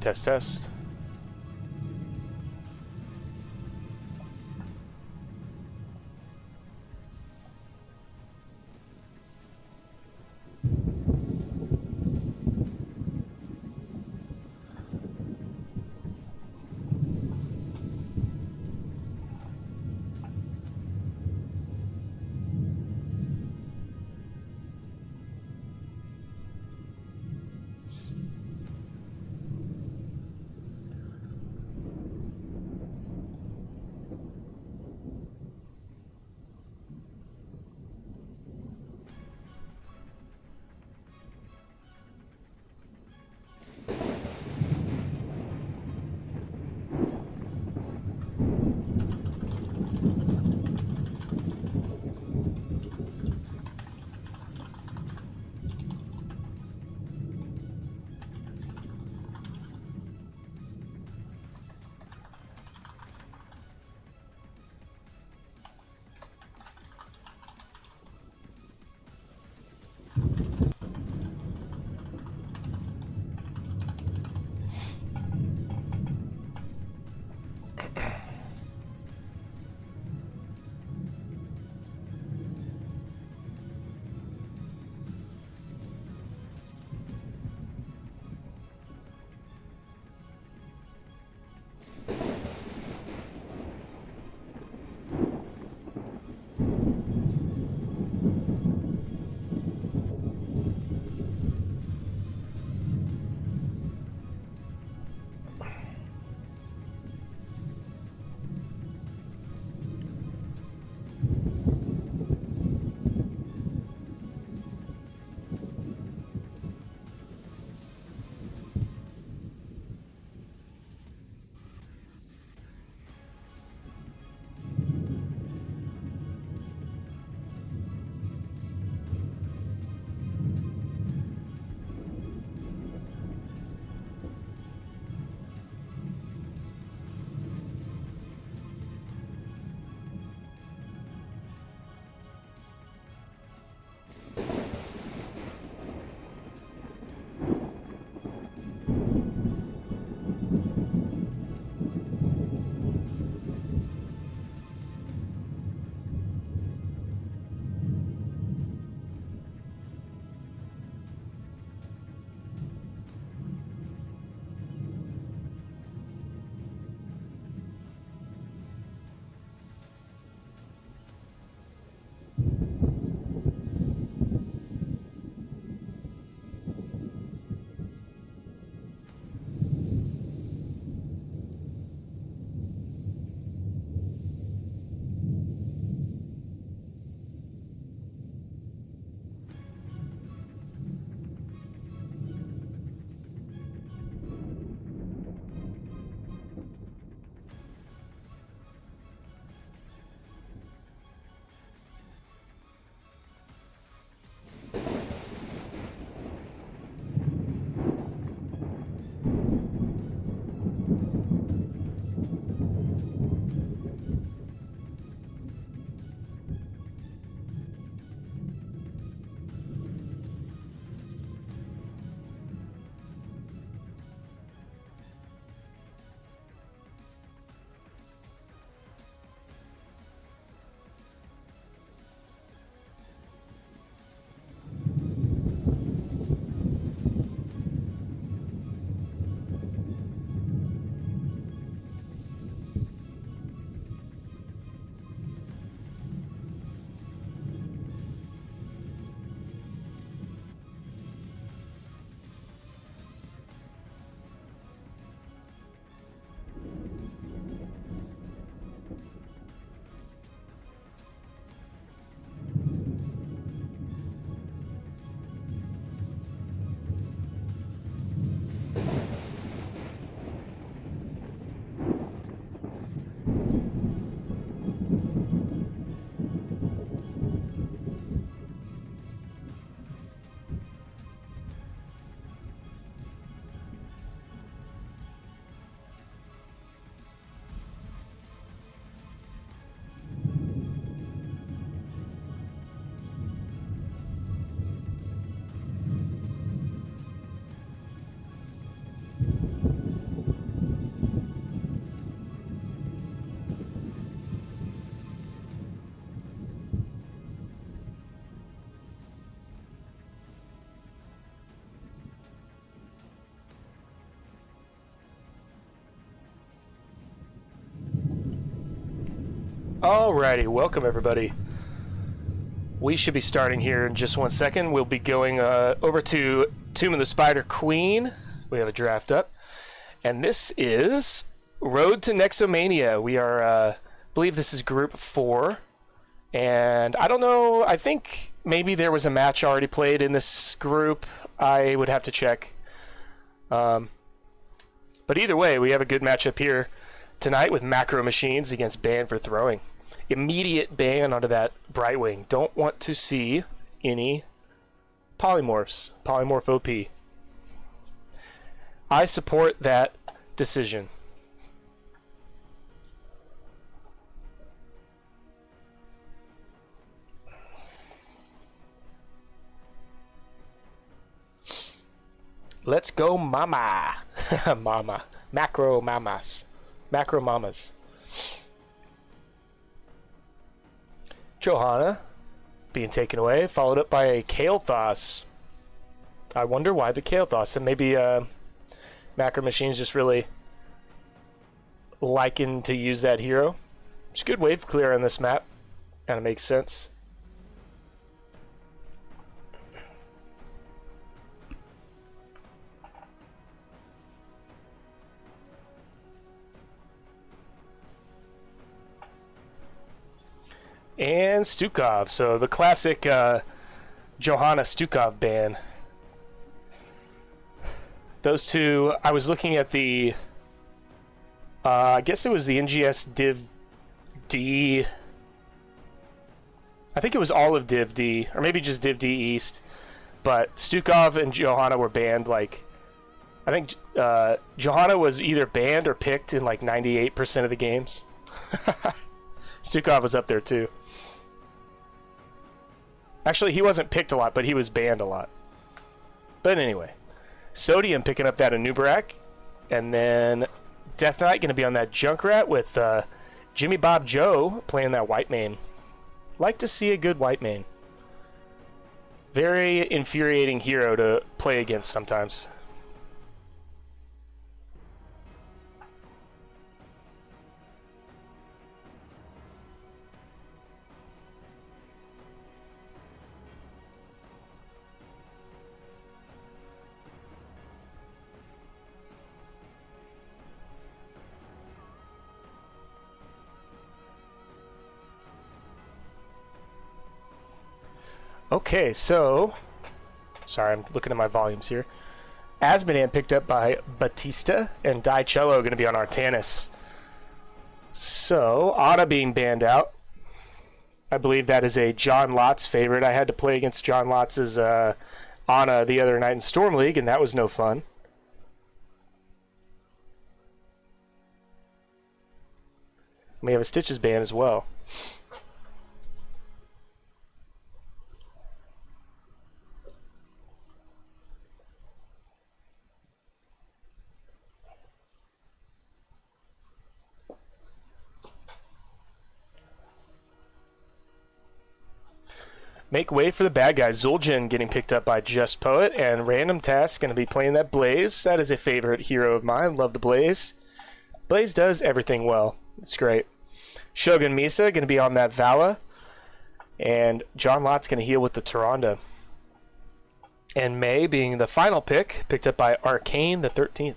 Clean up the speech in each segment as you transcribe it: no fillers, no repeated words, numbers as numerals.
Test, test. Alrighty, welcome everybody. We should be starting here in just 1 second. We'll be going over to Tomb of the Spider Queen. We have a draft up. And this is Road to Nexomania. We are, I believe this is Group 4. And I don't know, I think maybe there was a match already played in this group. I would have to check. But either way, we have a good matchup here tonight with Macro Machines against Ban for Throwing. Immediate ban onto that Brightwing. Don't want to see any polymorphs. Polymorph OP. I support that decision. Let's go mama. Mama. Macro mamas. Macro mamas. Johanna being taken away, followed up by a Kael'thas. I wonder why the Kael'thas. And maybe Macro Machines just really liking to use that hero. It's good wave clear on this map. Kind of makes sense. And Stukov, so the classic Johanna Stukov ban. Those two, I was looking at the, I guess it was the NGS Div D. I think it was all of Div D, or maybe just Div D East. But Stukov and Johanna were banned, like, I think Johanna was either banned or picked in like 98% of the games. Stukov was up there too. Actually, he wasn't picked a lot, but he was banned a lot. But anyway, Sodium picking up that Anubarak, and then Death Knight going to be on that Junkrat with Jimmy Bob Joe playing that white main. Like to see a good white main. Very infuriating hero to play against sometimes. Okay, so, sorry, I'm looking at my volumes here. Asmodan picked up by Batista, and Dicello going to be on Artanis. So, Ana being banned out. I believe that is a John Lotz favorite. I had to play against John Lotz's Ana the other night in Storm League, and that was no fun. We have a Stitches ban as well. Make way for the bad guys. Zul'jin getting picked up by Just Poet, and Random Task going to be playing that Blaze. That is a favorite hero of mine. Love the Blaze. Blaze does everything well. It's great. Shogun Misa going to be on that Vala, and John Lott's going to heal with the Tyrande. And May being the final pick, picked up by Arcane the 13th.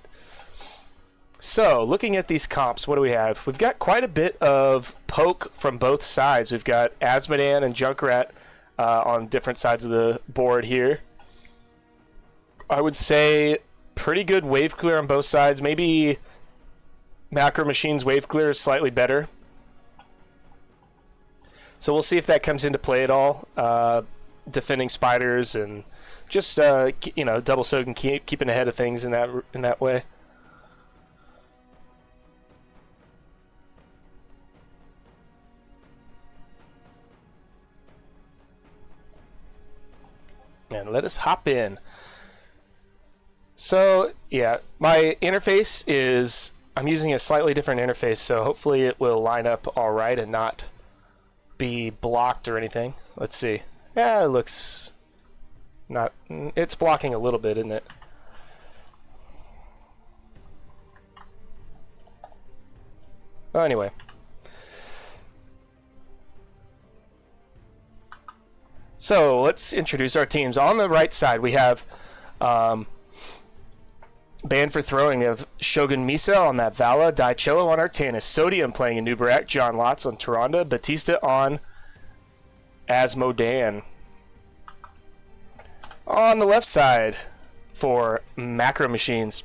So, looking at these comps, what do we have? We've got quite a bit of poke from both sides. We've got Asmodan and Junkrat on different sides of the board here. I would say pretty good wave clear on both sides. Maybe Macro Machines wave clear is slightly better. So we'll see if that comes into play at all. Defending spiders and just double soak and keeping ahead of things in that way. And let us hop in. So, yeah, my interface is, I'm using a slightly different interface, so hopefully it will line up all right and not be blocked or anything. Let's see. Yeah, it looks not, it's blocking a little bit, isn't it? Well, anyway. So let's introduce our teams. On the right side, we have banned for throwing of Shogun Misa on that Vala, Daichillo on Artanis, Sodium playing Anubarak, John Lotz on Tyrande, Batista on Asmodan. On the left side for Macro Machines,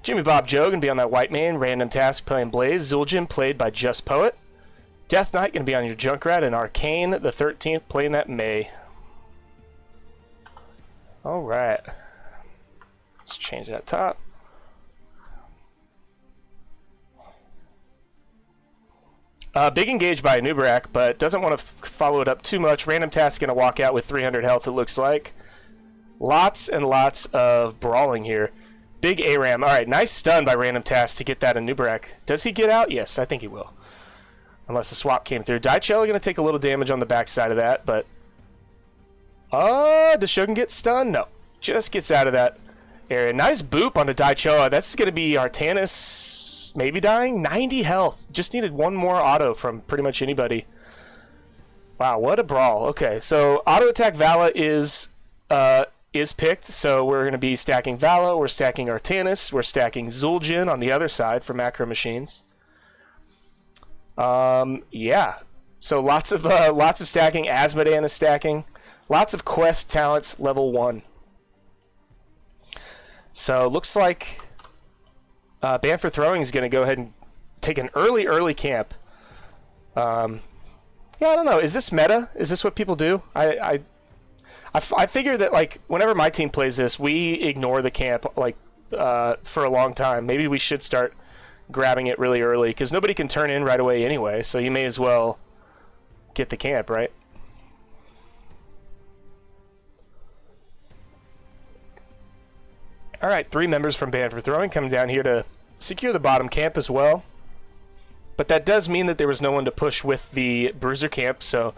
Jimmy Bob Joe going to be on that White Mane, Random Task playing Blaze, Zul'jin played by Just Poet, Death Knight going to be on your Junkrat, and Arcane the 13th playing that May. Alright. Let's change that top. Big engage by Anubarak, but doesn't want to follow it up too much. Random Task going to walk out with 300 health, it looks like. Lots and lots of brawling here. Big ARAM. Alright, nice stun by Random Task to get that Anubarak. Does he get out? Yes, I think he will. Unless the swap came through. Daichillo going to take a little damage on the backside of that, but... does Shogun get stunned? No. Just gets out of that area. Nice boop onto Daichillo. That's going to be Artanis maybe dying. 90 health. Just needed one more auto from pretty much anybody. Wow, what a brawl. Okay, so auto attack Vala is picked, so we're going to be stacking Vala, we're stacking Artanis, we're stacking Zul'jin on the other side for Macro Machines. Yeah. So lots of stacking. Asmodan is stacking. Lots of quest talents level 1. So looks like Ban for Throwing is going to go ahead and take an early camp. Yeah, I don't know. Is this meta? Is this what people do? I figure that, like, whenever my team plays this, we ignore the camp, like, for a long time. Maybe we should start grabbing it really early, because nobody can turn in right away anyway, so you may as well get the camp, right? Alright, 3 members from Band for Throwing coming down here to secure the bottom camp as well. But that does mean that there was no one to push with the Bruiser camp, so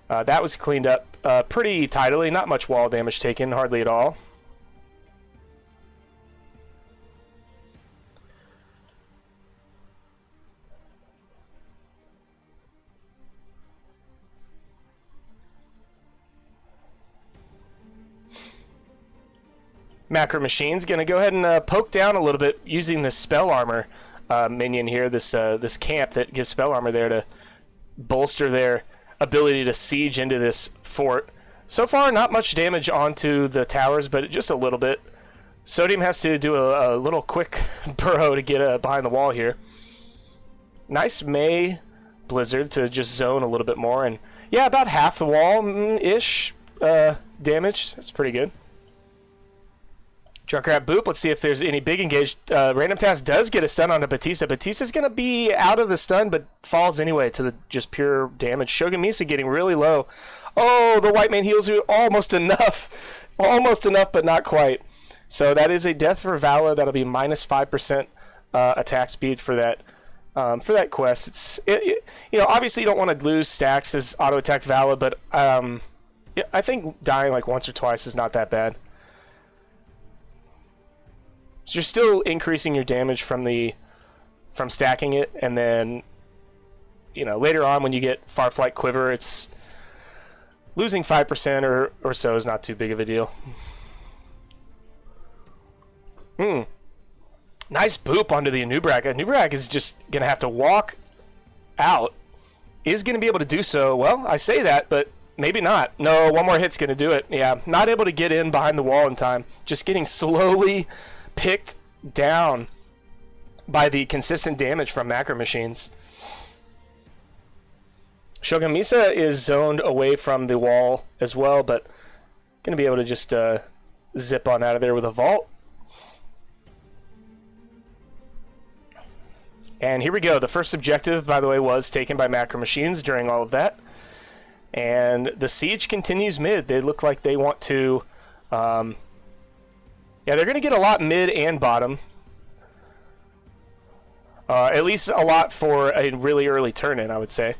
that was cleaned up pretty tidily. Not much wall damage taken, hardly at all. Macro Machine's going to go ahead and poke down a little bit using the Spell Armor minion here, this camp that gives Spell Armor there to bolster their ability to siege into this fort. So far, not much damage onto the towers, but just a little bit. Sodium has to do a little quick burrow to get behind the wall here. Nice May Blizzard to just zone a little bit more, and yeah, about half the wall-ish damage. That's pretty good. Junkrat boop. Let's see if there's any big engage. Random Task does get a stun on a Batista. Batista's going to be out of the stun, but falls anyway to the just pure damage. Shogun Misa getting really low. Oh, the White Mane heals you almost enough. Almost enough, but not quite. So that is a death for Vala. That'll be minus 5% attack speed for that quest. You know, obviously you don't want to lose stacks as auto attack Vala, but yeah, I think dying like once or twice is not that bad. So you're still increasing your damage from stacking it, and then, you know, later on when you get Farflight Quiver, it's losing 5% or so is not too big of a deal. Nice boop onto the Anubarak. Anubarak is just gonna have to walk out. Is gonna be able to do so. Well, I say that, but maybe not. No, one more hit's gonna do it. Yeah, not able to get in behind the wall in time. Just getting slowly picked down by the consistent damage from Macro Machines. Shogun Misa is zoned away from the wall as well, but going to be able to just zip on out of there with a vault. And here we go. The first objective, by the way, was taken by Macro Machines during all of that. And the siege continues mid. They look like they want to... yeah, they're going to get a lot mid and bottom. At least a lot for a really early turn-in, I would say.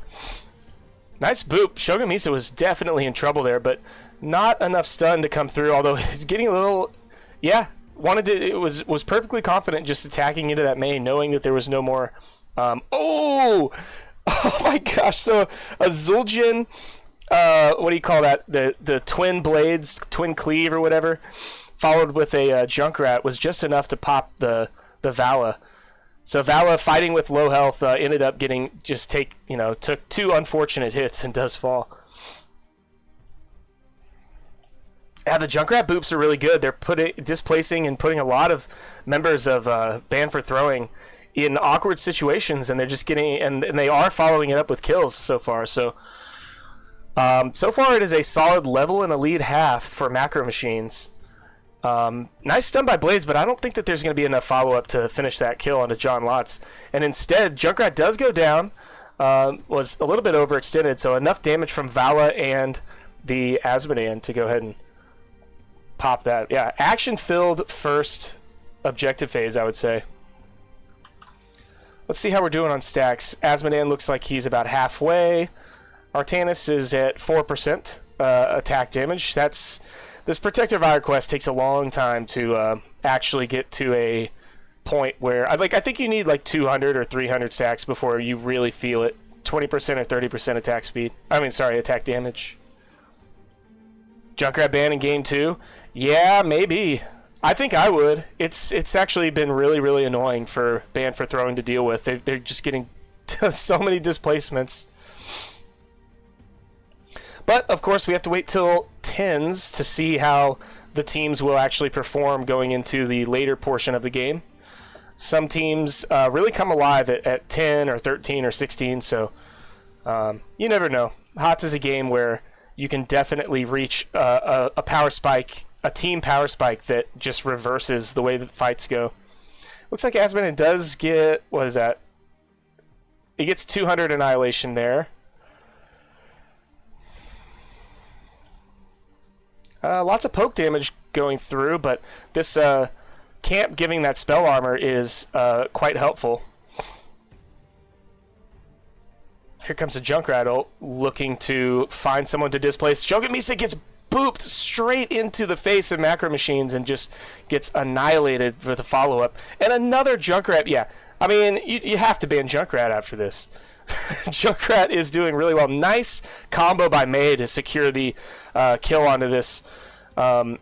Nice boop. Shogun Misa was definitely in trouble there, but not enough stun to come through, although he's getting a little... Yeah, was perfectly confident just attacking into that main, knowing that there was no more... Oh! Oh my gosh, so a Zul'jin what do you call that? The twin blades, twin cleave or whatever, followed with a Junkrat was just enough to pop the Vala. So Vala, fighting with low health, ended up took 2 unfortunate hits and does fall. Yeah, the Junkrat boops are really good. They're displacing and putting a lot of members of Banned for Throwing in awkward situations, and they're just getting and they are following it up with kills so far. So so far it is a solid level in a lead half for Macro Machines. Nice stun by Blaze, but I don't think that there's going to be enough follow-up to finish that kill onto John Lotz. And instead, Junkrat does go down, was a little bit overextended, so enough damage from Vala and the Asmodean to go ahead and pop that. Yeah, action-filled first objective phase, I would say. Let's see how we're doing on stacks. Asmodean looks like he's about halfway. Artanis is at 4% attack damage. This Protective Ire quest takes a long time to actually get to a point where I think you need like 200 or 300 stacks before you really feel it. 20% or 30% attack speed. Attack damage. Junkrat ban in game 2? Yeah, maybe. I think I would. It's actually been really, really annoying for Banned for Throwing to deal with. They're just getting so many displacements. But, of course, we have to wait till 10s to see how the teams will actually perform going into the later portion of the game. Some teams really come alive at 10 or 13 or 16, so you never know. HOTS is a game where you can definitely reach a power spike, a team power spike that just reverses the way that fights go. Looks like Asmodean does get, what is that? He gets 200 Annihilation there. Lots of poke damage going through, but this camp giving that spell armor is quite helpful. Here comes a Junkrat ult, looking to find someone to displace. Joget Misa gets booped straight into the face of Macro Machines and just gets annihilated for the follow-up. And another Junkrat, yeah. I mean, you have to ban Junkrat after this. Junkrat is doing really well. Nice combo by May to secure the kill onto this on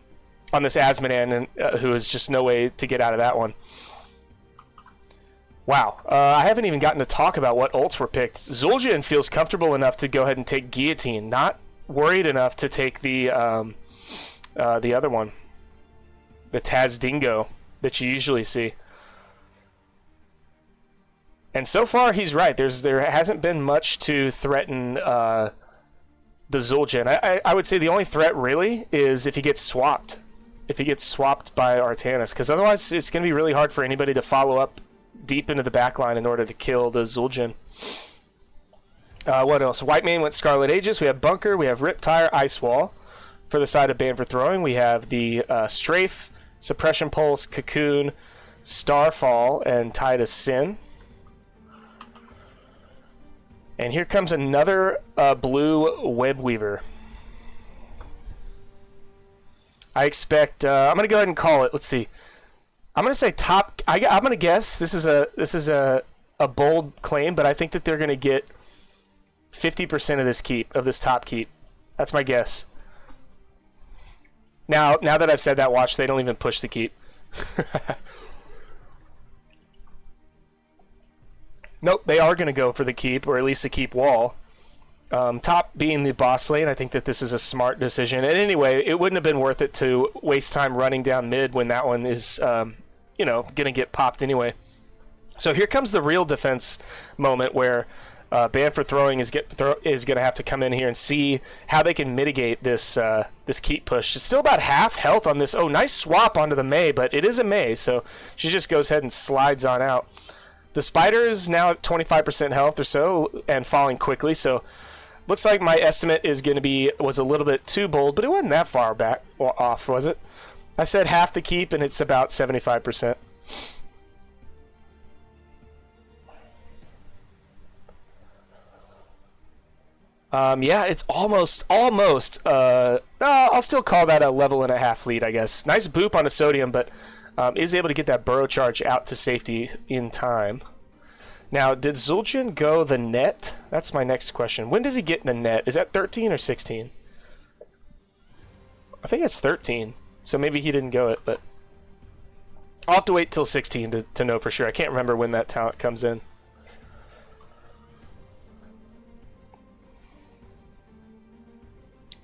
this Asmodean, who is just no way to get out of that one. Wow, I haven't even gotten to talk about what ults were picked. Zul'jin feels comfortable enough to go ahead and take Guillotine, not worried enough to take the other one, the Taz Dingo that you usually see. And so far, he's right. There hasn't been much to threaten the Zul'jin. I would say the only threat, really, is if he gets swapped. If he gets swapped by Artanis. Because otherwise, it's going to be really hard for anybody to follow up deep into the backline in order to kill the Zul'jin. What else? White Mane went Scarlet Aegis. We have Bunker. We have Riptire, Ice Wall. For the side of Banned for Throwing, we have the Strafe, Suppression Pulse, Cocoon, Starfall, and Tide of Sin. And here comes another blue Web Weaver. I expect. I'm going to go ahead and call it. Let's see. I'm going to say top. I'm going to guess this is a bold claim, but I think that they're going to get 50% of this top keep. That's my guess. Now that I've said that, watch, they don't even push the keep. Nope, they are going to go for the keep, or at least the keep wall. Top being the boss lane, I think that this is a smart decision. And anyway, it wouldn't have been worth it to waste time running down mid when that one is, going to get popped anyway. So here comes the real defense moment where Banned for Throwing is going to have to come in here and see how they can mitigate this this keep push. It's still about half health on this. Oh, nice swap onto the Mei, but it is a Mei, so she just goes ahead and slides on out. The Spider is now at 25% health or so and falling quickly, so looks like my estimate was a little bit too bold, but it wasn't that far back off, was it? I said half the keep, and it's about 75%. Yeah, it's almost. I'll still call that a level and a half lead, I guess. Nice boop on a Sodium, but is able to get that burrow charge out to safety in time. Now, did Zul'jin go the net? That's my next question. When does he get in the net? Is that 13 or 16? I think it's 13. So maybe he didn't go it, but I'll have to wait till 16 to know for sure. I can't remember when that talent comes in.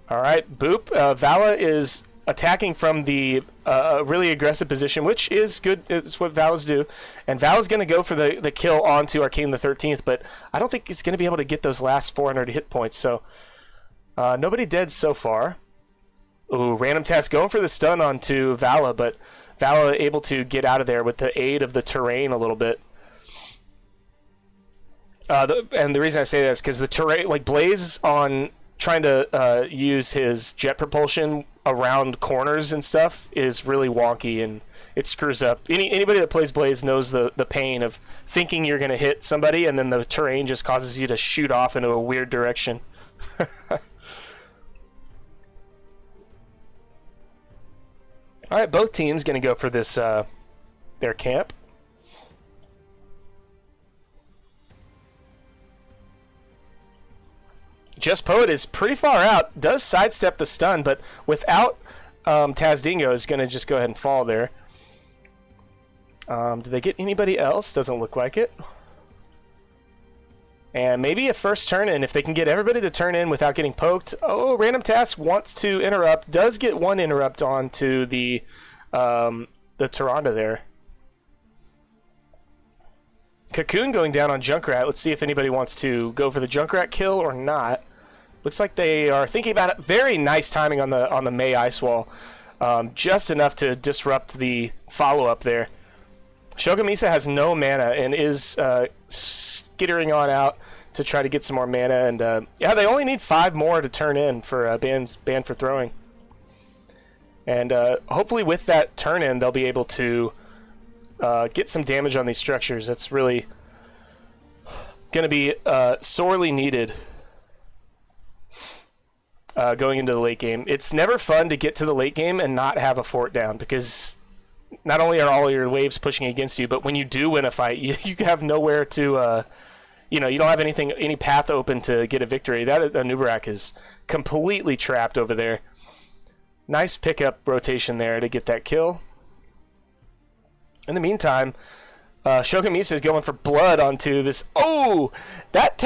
All right, Boop. Vala is attacking from the really aggressive position, which is good. It's what Vala's do. And Vala's going to go for the kill onto Arcane the 13th, but I don't think he's going to be able to get those last 400 hit points. So nobody dead so far. Ooh, random task going for the stun onto Vala, but Vala able to get out of there with the aid of the terrain a little bit. And the reason I say that is because the terrain, like Blaze on trying to use his jet propulsion around corners and stuff is really wonky, and it screws up. Anybody that plays Blaze knows the pain of thinking you're going to hit somebody, and then the terrain just causes you to shoot off into a weird direction. All right, both teams going to go for this their camp. Just Poet is pretty far out, does sidestep the stun, but without Tazdingo is going to just go ahead and fall there. Do they get anybody else? Doesn't look like it. And maybe a first turn in, if they can get everybody to turn in without getting poked. Oh, random task wants to interrupt, does get one interrupt onto the Tyrande there. Cocoon going down on Junkrat. Let's see if anybody wants to go for the Junkrat kill or not. Looks like they are thinking about it. Very nice timing on the Mei Ice Wall. Just enough to disrupt the follow-up there. Shogun Misa has no mana and is skittering on out to try to get some more mana. And yeah, they only need 5 more to turn in for ban for throwing. And hopefully with that turn in, they'll be able to get some damage on these structures. That's really going to be sorely needed going into the late game. It's never fun to get to the late game and not have a fort down, because not only are all your waves pushing against you, but when you do win a fight, you have nowhere to, you don't have any path open to get a victory. That Nubarak is completely trapped over there. Nice pickup rotation there to get that kill. In the meantime, Shogun Misa is going for blood onto this. Oh, that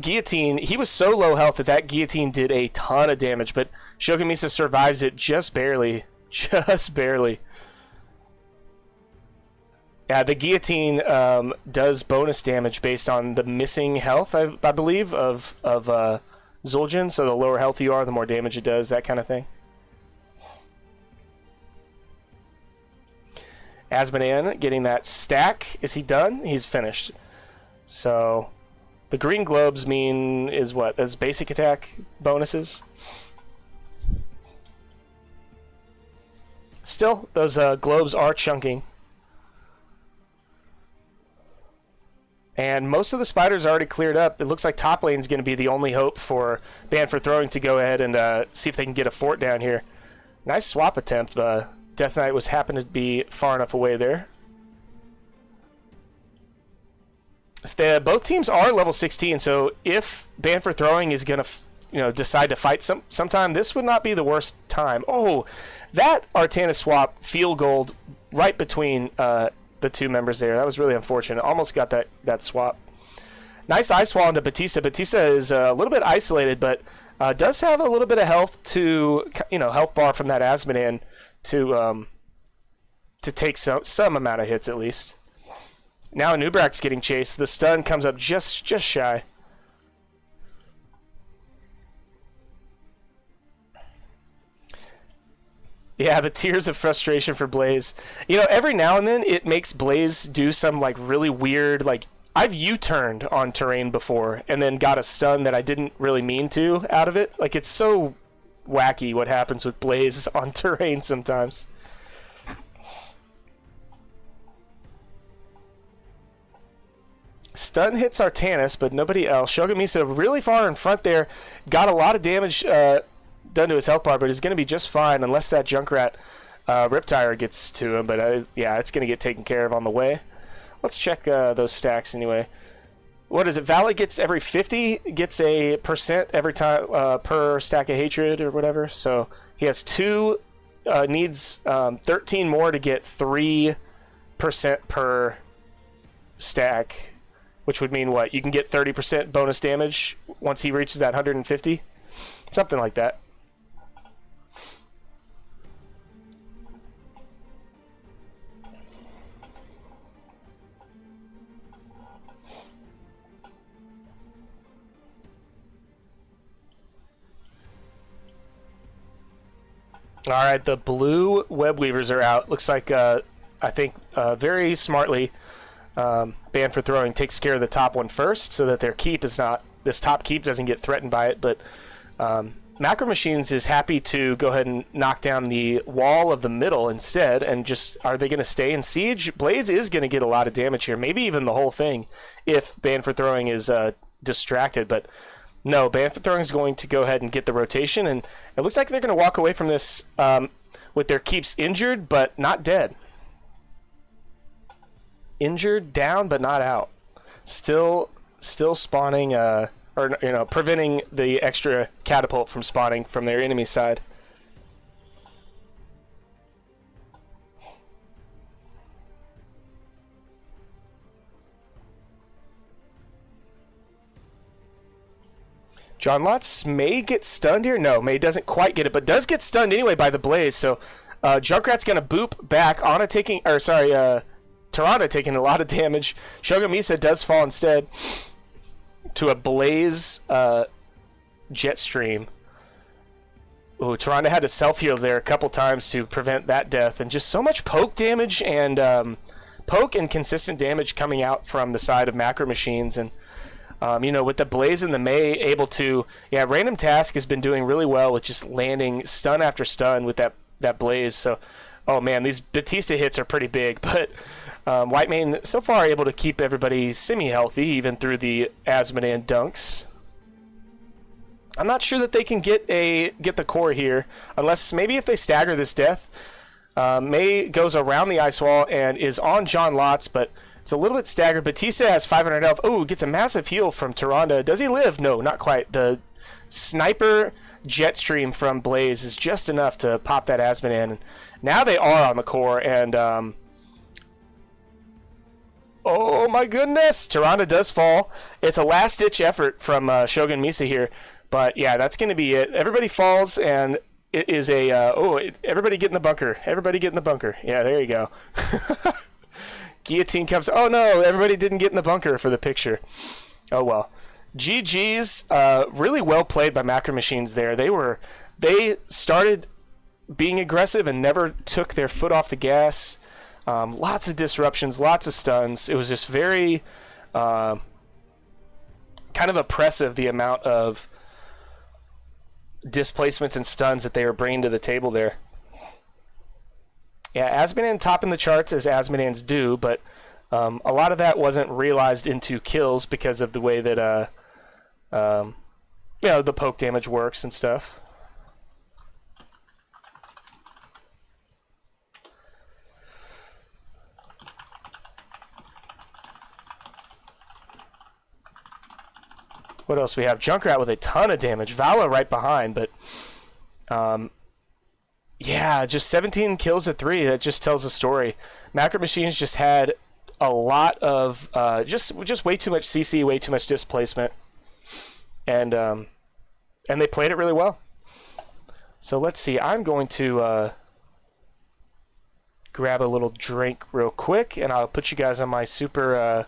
guillotine, he was so low health that guillotine did a ton of damage, but Shogun Misa survives it just barely. Just barely. Yeah, the guillotine does bonus damage based on the missing health, I believe, of Zul'jin. So the lower health you are, the more damage it does, that kind of thing. Asmodean getting that stack. Is he done? He's finished. So the green globes is what? As basic attack bonuses? Still, those globes are chunking. And most of the spiders are already cleared up. It looks like top lane is going to be the only hope for Ban for Throwing to go ahead and see if they can get a fort down here. Nice swap attempt. Death Knight happened to be far enough away there. Both teams are level 16, so if Ban for Throwing is going to decide to fight sometime, this would not be the worst time. Oh, that Artana swap field gold right between the two members there. That was really unfortunate. Almost got that swap. Nice ice wall into Batista. Batista is a little bit isolated, but does have a little bit of health to health bar from that Asmodean to take some amount of hits at least. Now Nubrak's getting chased. The stun comes up just shy. Yeah, the tears of frustration for Blaze. Every now and then it makes Blaze do some really weird, I've U-turned on terrain before and then got a stun that I didn't really mean to out of it. It's so wacky what happens with Blaze on terrain sometimes. Stun hits Artanis, but nobody else. Shogun Misa really far in front there. Got a lot of damage done to his health bar, but is going to be just fine unless that Junkrat Riptire gets to him. But yeah, it's going to get taken care of on the way. Let's check those stacks anyway. what is it? Valley gets every 50, gets a percent every time per stack of hatred or whatever. So he has 2, needs 13 more to get 3% per stack, which would mean what? You can get 30% bonus damage once he reaches that 150, something like that. All right, the blue web weavers are out. Looks like I think very smartly, Ban for Throwing takes care of the top one first, so that their keep is not, this top keep doesn't get threatened by it. But Macro Machines is happy to go ahead and knock down the wall of the middle instead, and just, are they going to stay in siege? Blaze is going to get a lot of damage here, maybe even the whole thing, if Ban for Throwing is distracted. But no, Ban for Throwing is going to go ahead and get the rotation, and it looks like they're going to walk away from this with their keeps injured, but not dead. Injured, down, but not out. Still spawning, or preventing the extra catapult from spawning from their enemy side. John Lotz may get stunned here. No, May doesn't quite get it, but does get stunned anyway by the blaze. So Junkrat's going to boop back. Tyrande taking a lot of damage. Shogun Misa does fall instead to a blaze jet stream. Ooh, Tyrande had to self-heal there a couple times to prevent that death. And just so much poke damage and poke and consistent damage coming out from the side of Macro Machines. And with the Blaze and the May able to, Random Task has been doing really well with just landing stun after stun with that Blaze. So, oh man, these Batista hits are pretty big, but Whitemane so far able to keep everybody semi-healthy even through the Asmodan dunks. I'm not sure that they can get the core here, unless maybe if they stagger this death. May goes around the ice wall and is on John Lotz, but it's a little bit staggered. Batista has 500 health. Oh, gets a massive heal from Tyrande. Does he live? No, not quite. The sniper jet stream from Blaze is just enough to pop that Asmodan. Now they are on the core, and oh my goodness, Tyrande does fall. It's a last-ditch effort from Shogun Misa here, but yeah, that's going to be it. Everybody falls, and it is a everybody get in the bunker. Everybody get in the bunker. Yeah, there you go. Guillotine comes. Oh no, everybody didn't get in the bunker for the picture. Oh well. GG's. Really well played by Macro Machines there. They started being aggressive and never took their foot off the gas. Lots of disruptions, lots of stuns. It was just very kind of oppressive, the amount of displacements and stuns that they were bringing to the table there. Yeah, Asmodan topping the charts as Asmodans do, but a lot of that wasn't realized into kills because of the way that the poke damage works and stuff. What else we have? Junkrat with a ton of damage. Vala right behind, but yeah, just 17 kills at 3. That just tells a story. Macro Machines just had a lot of just way too much CC, way too much displacement, and they played it really well. So let's see. I'm going to grab a little drink real quick, and I'll put you guys on my super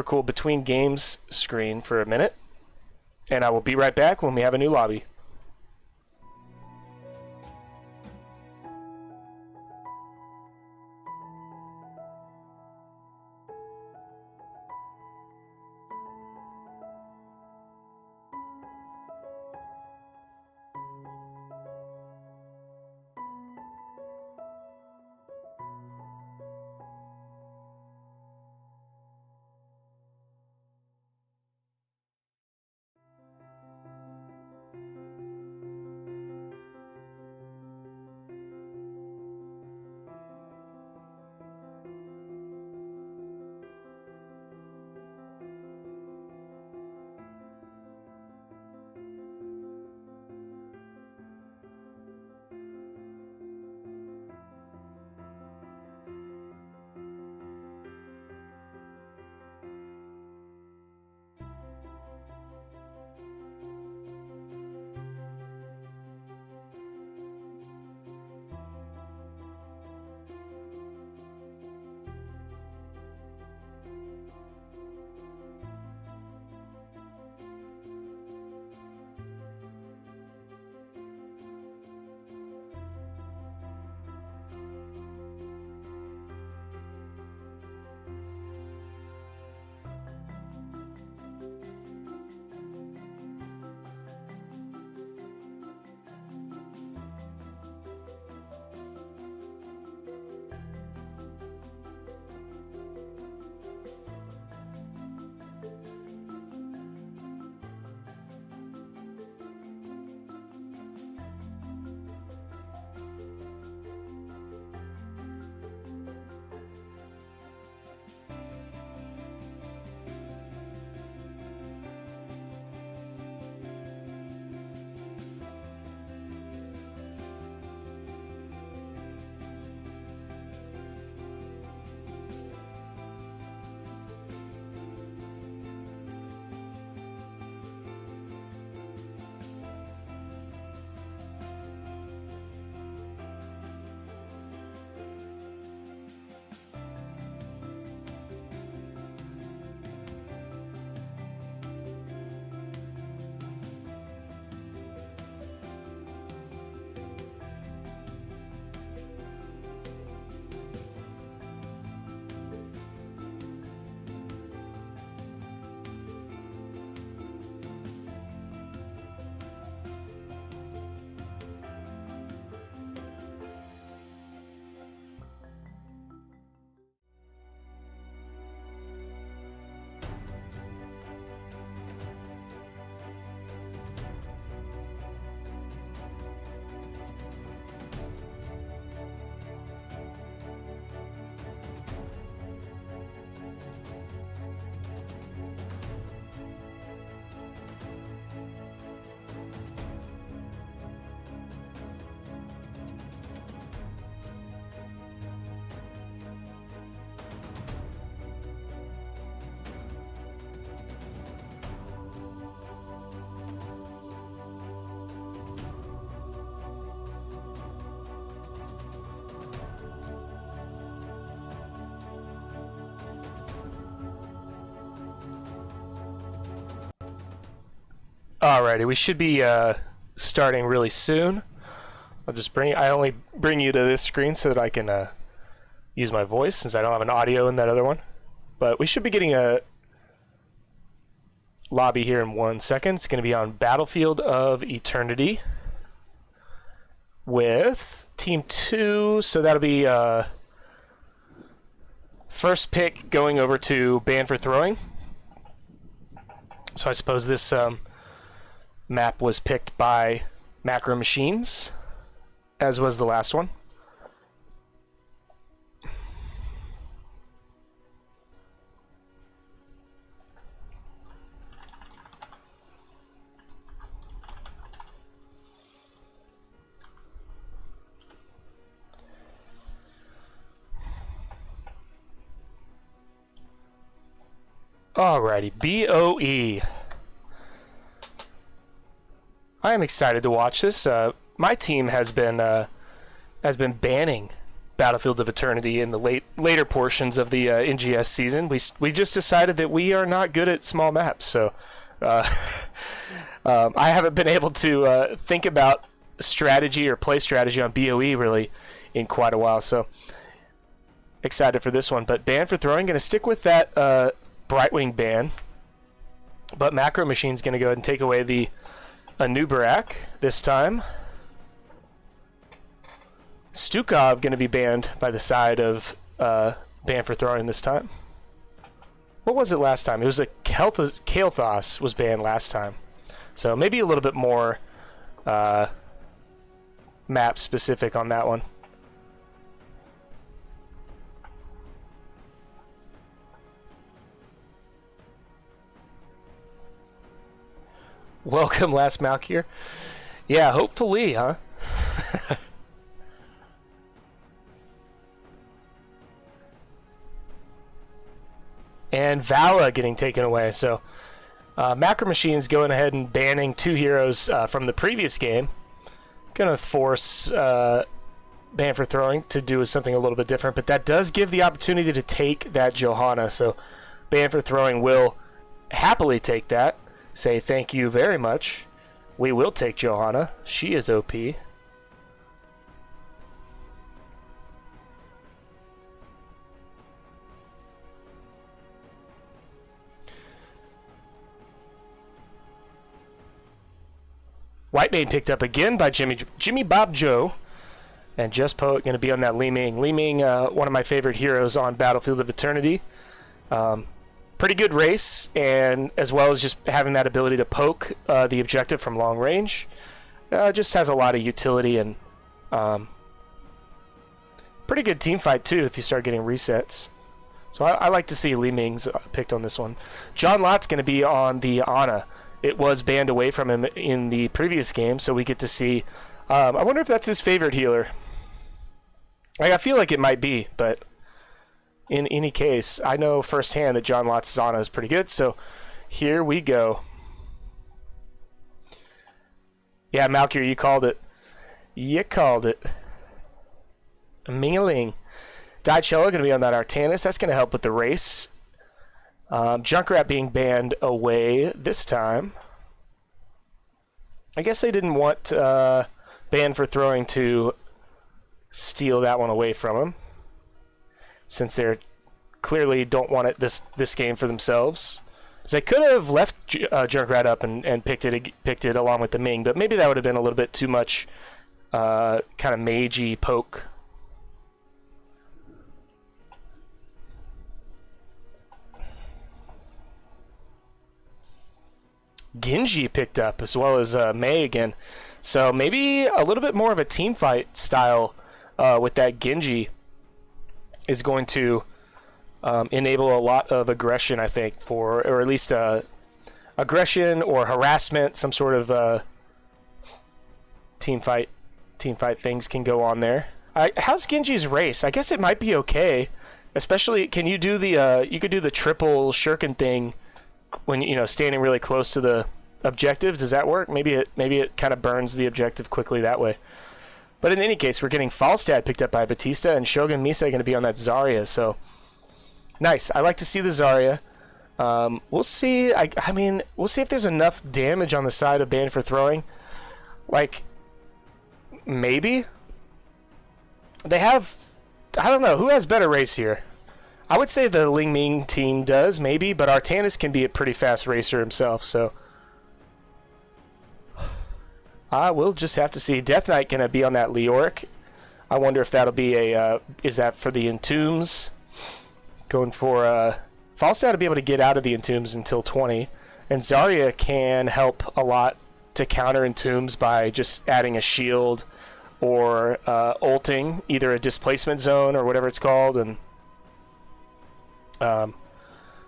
cool between games screen for a minute, and I will be right back when we have a new lobby. Alrighty, we should be starting really soon. I only bring you to this screen so that I can use my voice since I don't have an audio in that other one. But we should be getting a lobby here in 1 second. It's going to be on Battlefield of Eternity with Team 2. So that'll be first pick going over to Banned for Throwing. So I suppose this map was picked by Macro Machines, as was the last one. Alrighty, BOE. I am excited to watch this. My team has been banning Battlefield of Eternity in the later portions of the NGS season. We just decided that we are not good at small maps, so I haven't been able to think about strategy or play strategy on BOE really in quite a while. So excited for this one. But Banned for Throwing, going to stick with that Brightwing ban, but Macro Machine's going to go ahead and take away the Anubarak this time. Stukov going to be banned by the side of Banned for Throwing this time. What was it last time? It was a Kael'thas was banned last time. So maybe a little bit more map specific on that one. Welcome, Last Malkier. Yeah, hopefully, huh? And Vala getting taken away. So Macro Machines going ahead and banning 2 heroes from the previous game. Gonna force Banned for Throwing to do something a little bit different, but that does give the opportunity to take that Johanna. So Banned for Throwing will happily take that. Say thank you very much. We will take Johanna. She is OP. Whitemane picked up again by Jimmy Bob Joe. And Just Poet going to be on that Li Ming. Li Ming, one of my favorite heroes on Battlefield of Eternity. Pretty good race, and as well as just having that ability to poke the objective from long range. Just has a lot of utility and pretty good team fight too if you start getting resets. So I like to see Li Ming's picked on this one. John Lott's going to be on the Ana. It was banned away from him in the previous game, so we get to see. I wonder if that's his favorite healer. I feel like it might be, but in any case, I know firsthand that John Lott's Ana is pretty good, so here we go. Yeah, Malkier, you called it. You called it. Mingling. Dicello going to be on that Artanis. That's going to help with the race. Junkrat being banned away this time. I guess they didn't want Banned for Throwing to steal that one away from him, since they clearly don't want it this game for themselves. They could have left Junkrat up and picked it along with the Ming, but maybe that would have been a little bit too much kind of magey poke. Genji picked up, as well as Mei again. So maybe a little bit more of a team fight style with that Genji is going to enable a lot of aggression, I think, or at least aggression or harassment, some sort of team fight things can go on there. How's Genji's race? I guess it might be okay. Especially, can you do the you could do the triple shuriken thing when standing really close to the objective? Does that work? Maybe it kind of burns the objective quickly that way. But in any case, we're getting Falstad picked up by Batista, and Shogun Misa going to be on that Zarya. So nice. I like to see the Zarya. We'll see. I mean, we'll see if there's enough damage on the side of banned for throwing. Like, maybe they have. I don't know who has better race here. I would say the Ling Ming team does, maybe, but Artanis can be a pretty fast racer himself, so we'll just have to see. Death Knight gonna be on that Leoric. I wonder if that'll be a is that for the Entombs? Going for Falstad to be able to get out of the Entombs until 20, and Zarya can help a lot to counter Entombs by just adding a shield or ulting either a displacement zone or whatever it's called, and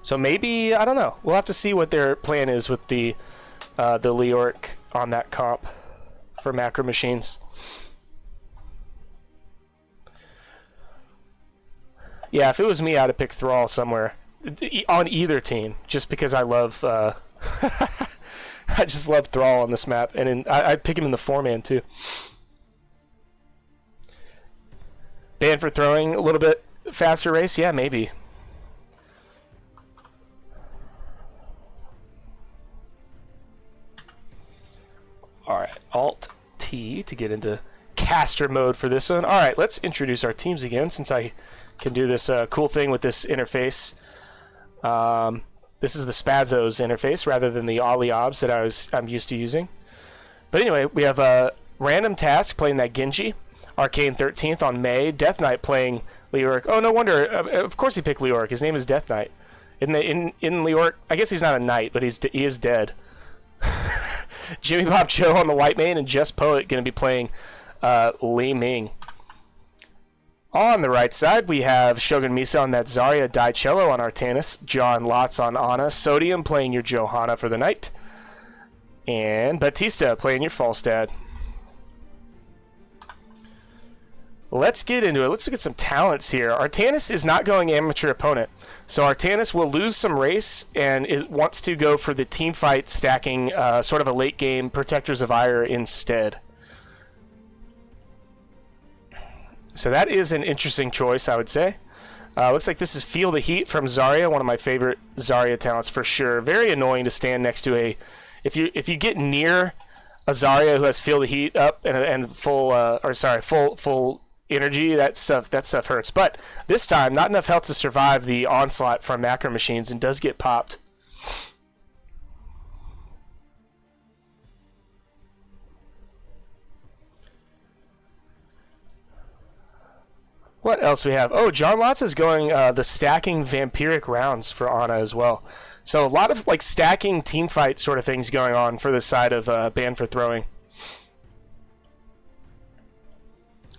so maybe, I don't know. We'll have to see what their plan is with the Leoric on that comp for macro machines. Yeah, if it was me, I'd have picked Thrall somewhere on either team, just because I love I just love Thrall on this map, and I'd pick him in the 4-man too. Banned for throwing a little bit faster race, yeah, maybe. Alright, Alt-T to get into caster mode for this one. Alright, let's introduce our teams again, since I can do this cool thing with this interface. This is the Spazos interface, rather than the Oliobs that I'm used to using. But anyway, we have a Random Task playing that Genji, Arcane 13th on May, Death Knight playing Leoric. Oh, no wonder, of course he picked Leoric, his name is Death Knight. In Leoric, I guess he's not a knight, but he is dead. Jimmy Bob Joe on the White Mane, and Just Poet going to be playing Li Ming. On the right side, we have Shogun Misa on that Zarya, Daicello on Artanis, John Lotz on Ana, Sodium playing your Johanna for the night, and Batista playing your Falstad. Let's get into it. Let's look at some talents here. Artanis is not going amateur opponent, so Artanis will lose some race, and it wants to go for the team fight, stacking sort of a late game Protectors of Ire instead. So that is an interesting choice, I would say. Looks like this is Feel the Heat from Zarya, one of my favorite Zarya talents for sure. Very annoying to stand next to a... If you get near a Zarya who has Feel the Heat up and full energy, that stuff hurts. But this time, not enough health to survive the onslaught from macro machines, and does get popped. What else we have? Oh, John Lotz is going the stacking vampiric rounds for Ana as well. So a lot of like stacking team fight sort of things going on for the side of Banned for Throwing.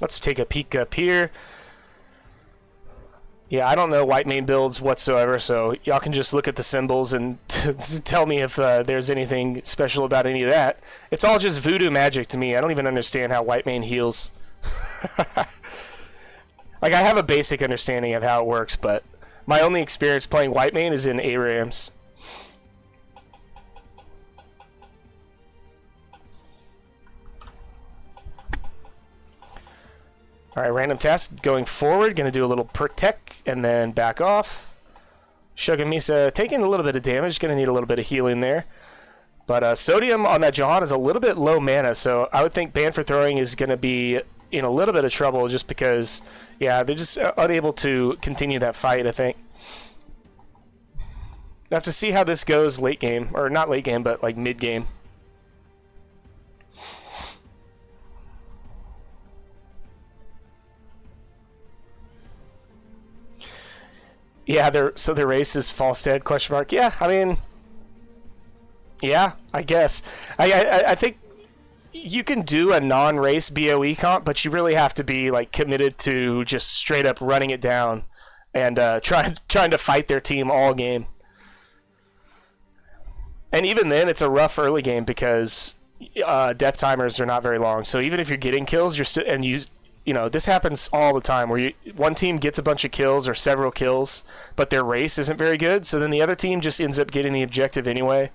Let's take a peek up here. Yeah, I don't know White Mane builds whatsoever, so y'all can just look at the symbols and tell me if there's anything special about any of that. It's all just voodoo magic to me. I don't even understand how White Mane heals. Like, I have a basic understanding of how it works, but my only experience playing White Mane is in ARAMs. Alright, Random Task going forward. Going to do a little Protect and then back off. Shogun Misa taking a little bit of damage. Going to need a little bit of healing there. But Sodium on that Jahan is a little bit low mana, so I would think Banned for Throwing is going to be in a little bit of trouble just because, yeah, they're just unable to continue that fight, I think. I have to see how this goes late game, or not late game, but like mid game. Yeah, their race is Falstad, question mark. Yeah, I mean, yeah, I guess. I think you can do a non-race BOE comp, but you really have to be like committed to just straight up running it down and trying to fight their team all game. And even then, it's a rough early game because death timers are not very long. So even if you're getting kills, you're still, and you know, this happens all the time where one team gets a bunch of kills or several kills, but their race isn't very good. So then the other team just ends up getting the objective anyway,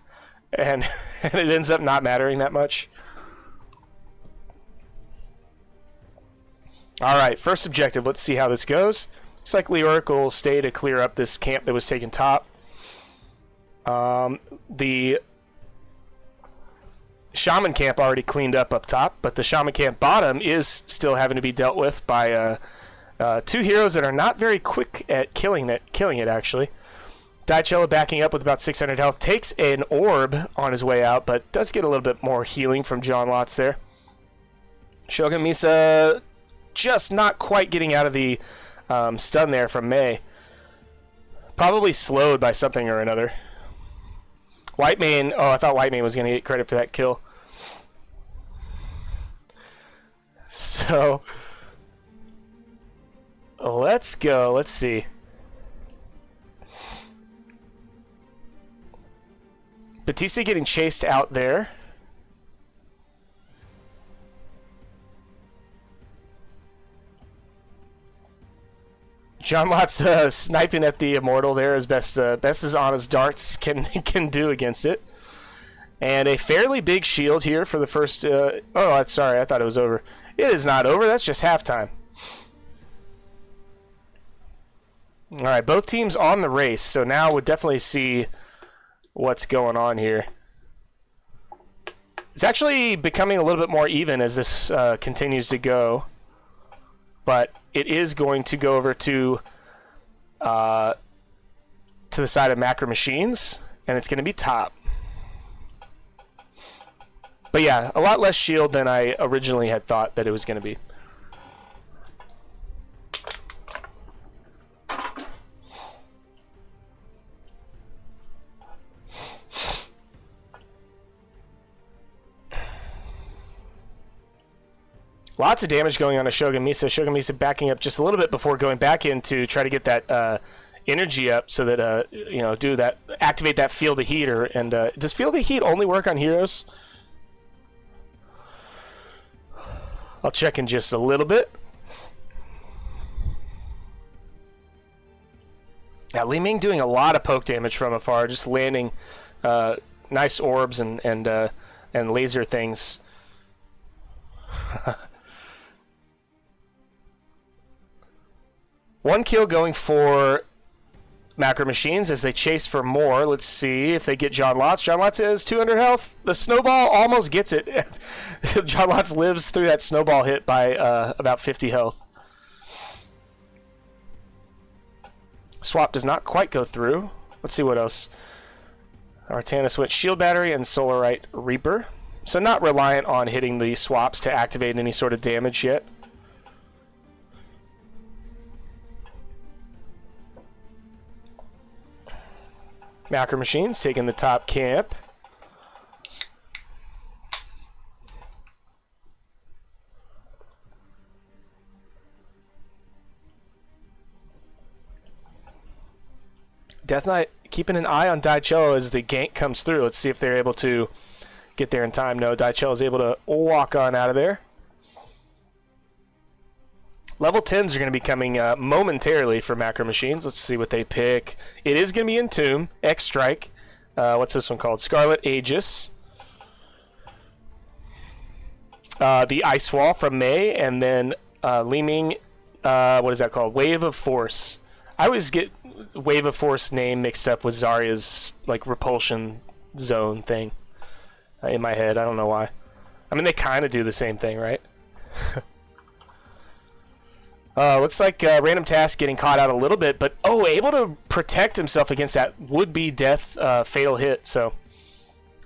and it ends up not mattering that much. All right, first objective. Let's see how this goes. Looks like Leoric will stay to clear up this camp that was taken top. The Shaman Camp already cleaned up top, but the Shaman Camp bottom is still having to be dealt with by two heroes that are not very quick at killing it, actually. Dicello backing up with about 600 health, takes an orb on his way out, but does get a little bit more healing from John Lotz there. Shogun Misa just not quite getting out of the stun there from Mei. Probably slowed by something or another. Whitemane, oh, I thought Whitemane was going to get credit for that kill. So, let's go. Let's see. Batista getting chased out there. John Lotz sniping at the Immortal there as best as Anna's darts can do against it. And a fairly big shield here for the first... oh, sorry, I thought it was over. It is not over, that's just halftime. Alright, both teams on the race, so now we'll definitely see what's going on here. It's actually becoming a little bit more even as this continues to go. But it is going to go over to the side of Macro Machines, and it's going to be top. But yeah, a lot less shield than I originally had thought that it was going to be. Lots of damage going on to Shogun Misa. Shogun Misa backing up just a little bit before going back in to try to get that energy up so that, you know, activate that Feel the Heat. Does Feel the Heat only work on heroes? I'll check in just a little bit. Now, Li Ming doing a lot of poke damage from afar, just landing nice orbs and laser things. One kill going for Macro Machines as they chase for more. Let's see if they get John Lotz. John Lotz has 200 health. The snowball almost gets it. John Lotz lives through that snowball hit by about 50 health. Swap does not quite go through. Let's see what else. Artanis went Shield Battery and Solarite Reaper. So not reliant on hitting the swaps to activate any sort of damage yet. Macro Machines taking the top camp. Death Knight keeping an eye on Dicello as the gank comes through. Let's see if they're able to get there in time. No, Dicello is able to walk on out of there. Level 10s are going to be coming momentarily for Macro Machines. Let's see what they pick. It is going to be Entomb, X-Strike. What's this one called? Scarlet Aegis. The Ice Wall from Mei, and then Li Ming, what is that called? Wave of Force. I always get Wave of Force name mixed up with Zarya's like repulsion zone thing in my head. I don't know why. I mean, they kind of do the same thing, right? Looks like Random Task getting caught out a little bit, but able to protect himself against that would-be death fatal hit. So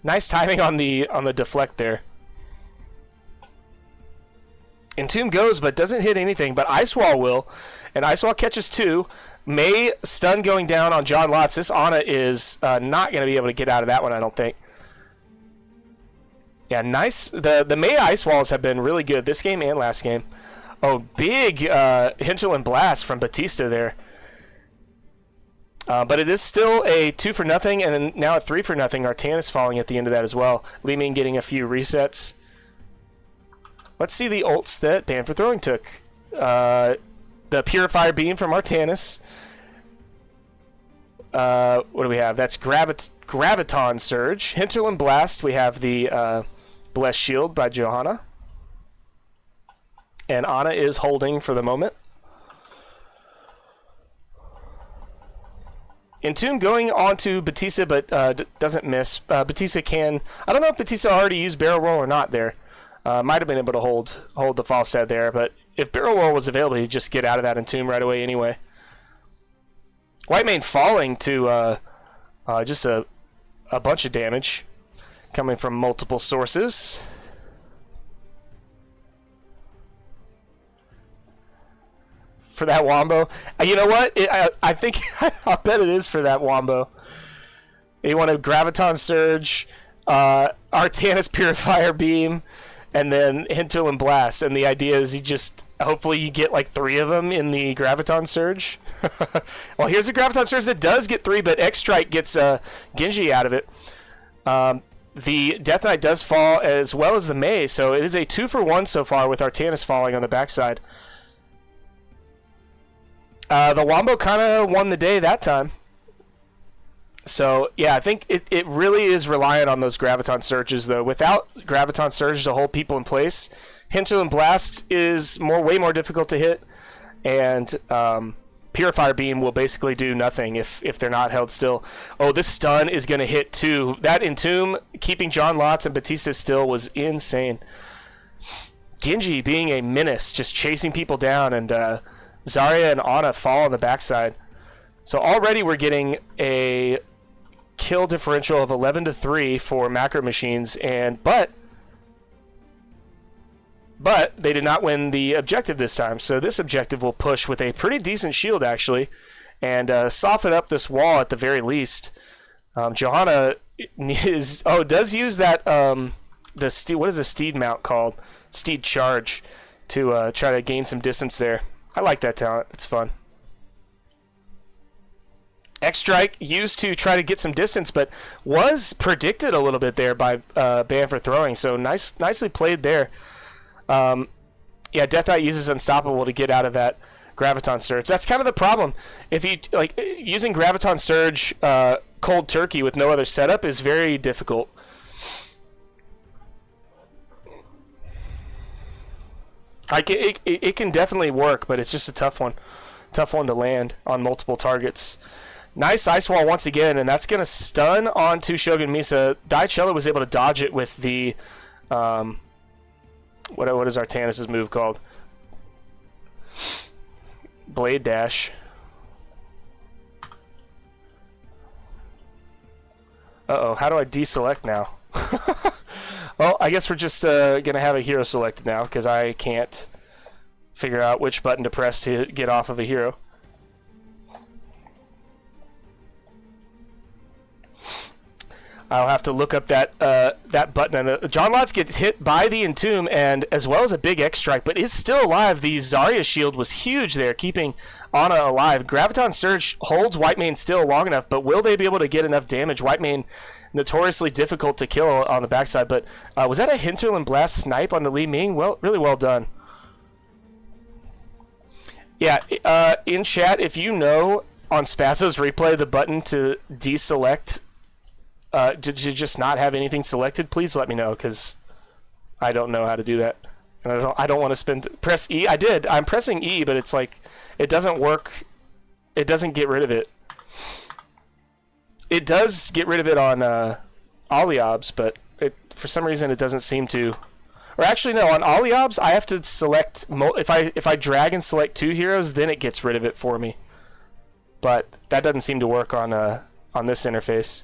nice timing on the deflect there. Entomb goes, but doesn't hit anything. But Ice Wall will, and Ice Wall catches two. Mei stun going down on John Lotz. This Ana is not going to be able to get out of that one, I don't think. Yeah, nice. The Mei Ice Walls have been really good this game and last game. Oh, big Hinterland Blast from Batista there. But it is still a 2-for-0, and then now a 3-for-0. Artanis falling at the end of that as well. Li Ming getting a few resets. Let's see the ults that Ban for Throwing took. The Purifier Beam from Artanis. What do we have? That's Graviton Surge. Hinterland Blast, we have the Blessed Shield by Johanna. And Ana is holding for the moment. Entomb going on to Batista, but doesn't miss. Batista can... I don't know if Batista already used Barrel Roll or not there. Might have been able to hold the Falstad there, but if Barrel Roll was available, he'd just get out of that Entomb right away anyway. Whitemane falling to just a bunch of damage coming from multiple sources. For that Wombo. You know what? I think I'll bet it is for that Wombo. You want a Graviton Surge, Artanis Purifier Beam, and then Hinterland Blast. And the idea is hopefully you get like 3 of them in the Graviton Surge. Well, here's a Graviton Surge that does get 3, but X-Strike gets Genji out of it. The Death Knight does fall as well as the Mei, so it is a 2-for-1 so far with Artanis falling on the backside. The Wombo kind of won the day that time. So, yeah, I think it really is reliant on those Graviton Surges, though. Without Graviton Surge to hold people in place, Hinterland Blast is way more difficult to hit, and Purifier Beam will basically do nothing if they're not held still. Oh, this stun is going to hit, too. That Entomb, keeping John Lotz and Batista still was insane. Genji being a menace, just chasing people down, and... Zarya and Ana fall on the backside. So already we're getting a kill differential of 11-3 for Macro Machines, but they did not win the objective this time. So this objective will push with a pretty decent shield, actually, and soften up this wall at the very least. Johanna does use that what is a steed mount called? Steed Charge to try to gain some distance there. I like that talent. It's fun. X-Strike used to try to get some distance, but was predicted a little bit there by Ban for throwing, so nicely played there. Yeah, Death Knight uses Unstoppable to get out of that Graviton Surge. That's kind of the problem. If you using Graviton Surge cold turkey with no other setup is very difficult. It can definitely work, but it's just a tough one to land on multiple targets. Nice Ice Wall once again, and that's going to stun onto Shogun Misa. Daichella was able to dodge it with the what is Artanis' move called? Blade Dash. Uh-oh, how do I deselect now? Well, I guess we're just going to have a hero selected now because I can't figure out which button to press to get off of a hero. I'll have to look up that button. And John Lotz gets hit by the Entomb and as well as a big X-Strike, but is still alive. The Zarya shield was huge there, keeping Ana alive. Graviton Surge holds Whitemane still long enough, but will they be able to get enough damage? Whitemane notoriously difficult to kill on the backside, but was that a Hinterland Blast snipe on the Li Ming? Well, really well done. Yeah, in chat, if you know on Spazzo's replay the button to deselect, to just not have anything selected, please let me know, because I don't know how to do that. And I don't want to press E. I did. I'm pressing E, but it's like, it doesn't work. It doesn't get rid of it. It does get rid of it on Aliobs, but for some reason it doesn't seem to. Or actually, no, on Aliobs I have to select. If I drag and select 2 heroes, then it gets rid of it for me. But that doesn't seem to work on this interface.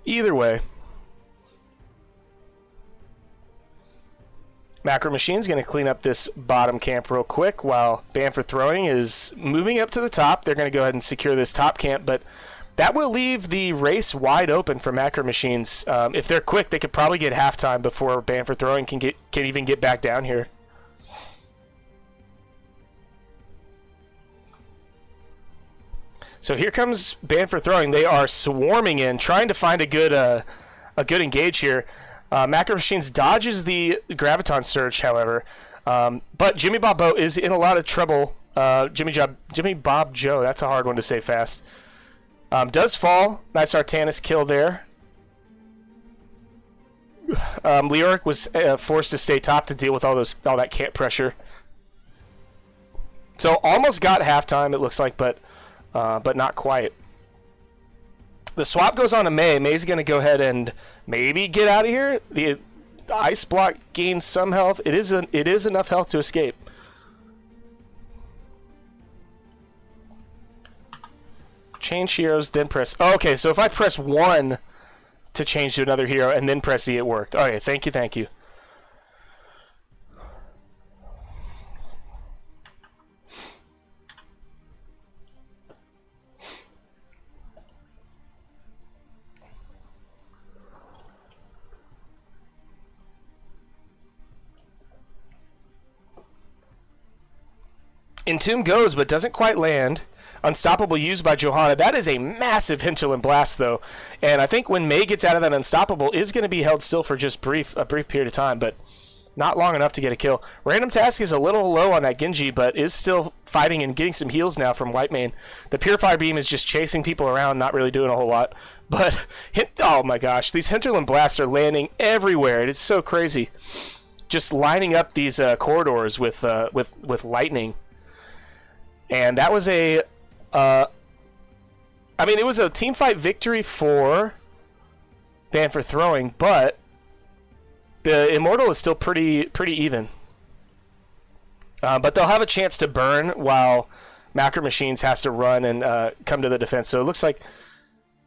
Either way, Macro Machine's going to clean up this bottom camp real quick while Ban for Throwing is moving up to the top. They're going to go ahead and secure this top camp, but that will leave the race wide open for Macro Machines. If they're quick, they could probably get halftime before Ban for Throwing can even get back down here. So here comes Ban for Throwing. They are swarming in, trying to find a good engage here. Macro Machines dodges the Graviton Surge, however. But Jimmy Bobo is in a lot of trouble. Jimmy Bob Joe, that's a hard one to say fast. Does fall. Nice Artanis kill there. Leoric was forced to stay top to deal with all that camp pressure. So almost got halftime, it looks like, but not quite. The swap goes on to Mei. Mei's going to go ahead and maybe get out of here. The ice block gains some health. It is enough health to escape. Change heroes, then press... Oh, okay, so if I press 1 to change to another hero and then press E, it worked. Okay, thank you, thank you. Entomb goes, but doesn't quite land. Unstoppable used by Johanna. That is a massive Hinterland Blast, though. And I think when Mei gets out of that Unstoppable, is going to be held still for just a brief period of time, but not long enough to get a kill. Random Task is a little low on that Genji, but is still fighting and getting some heals now from Whitemane. The Purifier Beam is just chasing people around, not really doing a whole lot. But, oh my gosh, these Hinterland Blasts are landing everywhere. It is so crazy. Just lining up these corridors with lightning. And that was a... I mean, it was a team fight victory for Ban for throwing, but the Immortal is still pretty even. But they'll have a chance to burn while Macro Machines has to run and come to the defense. So it looks like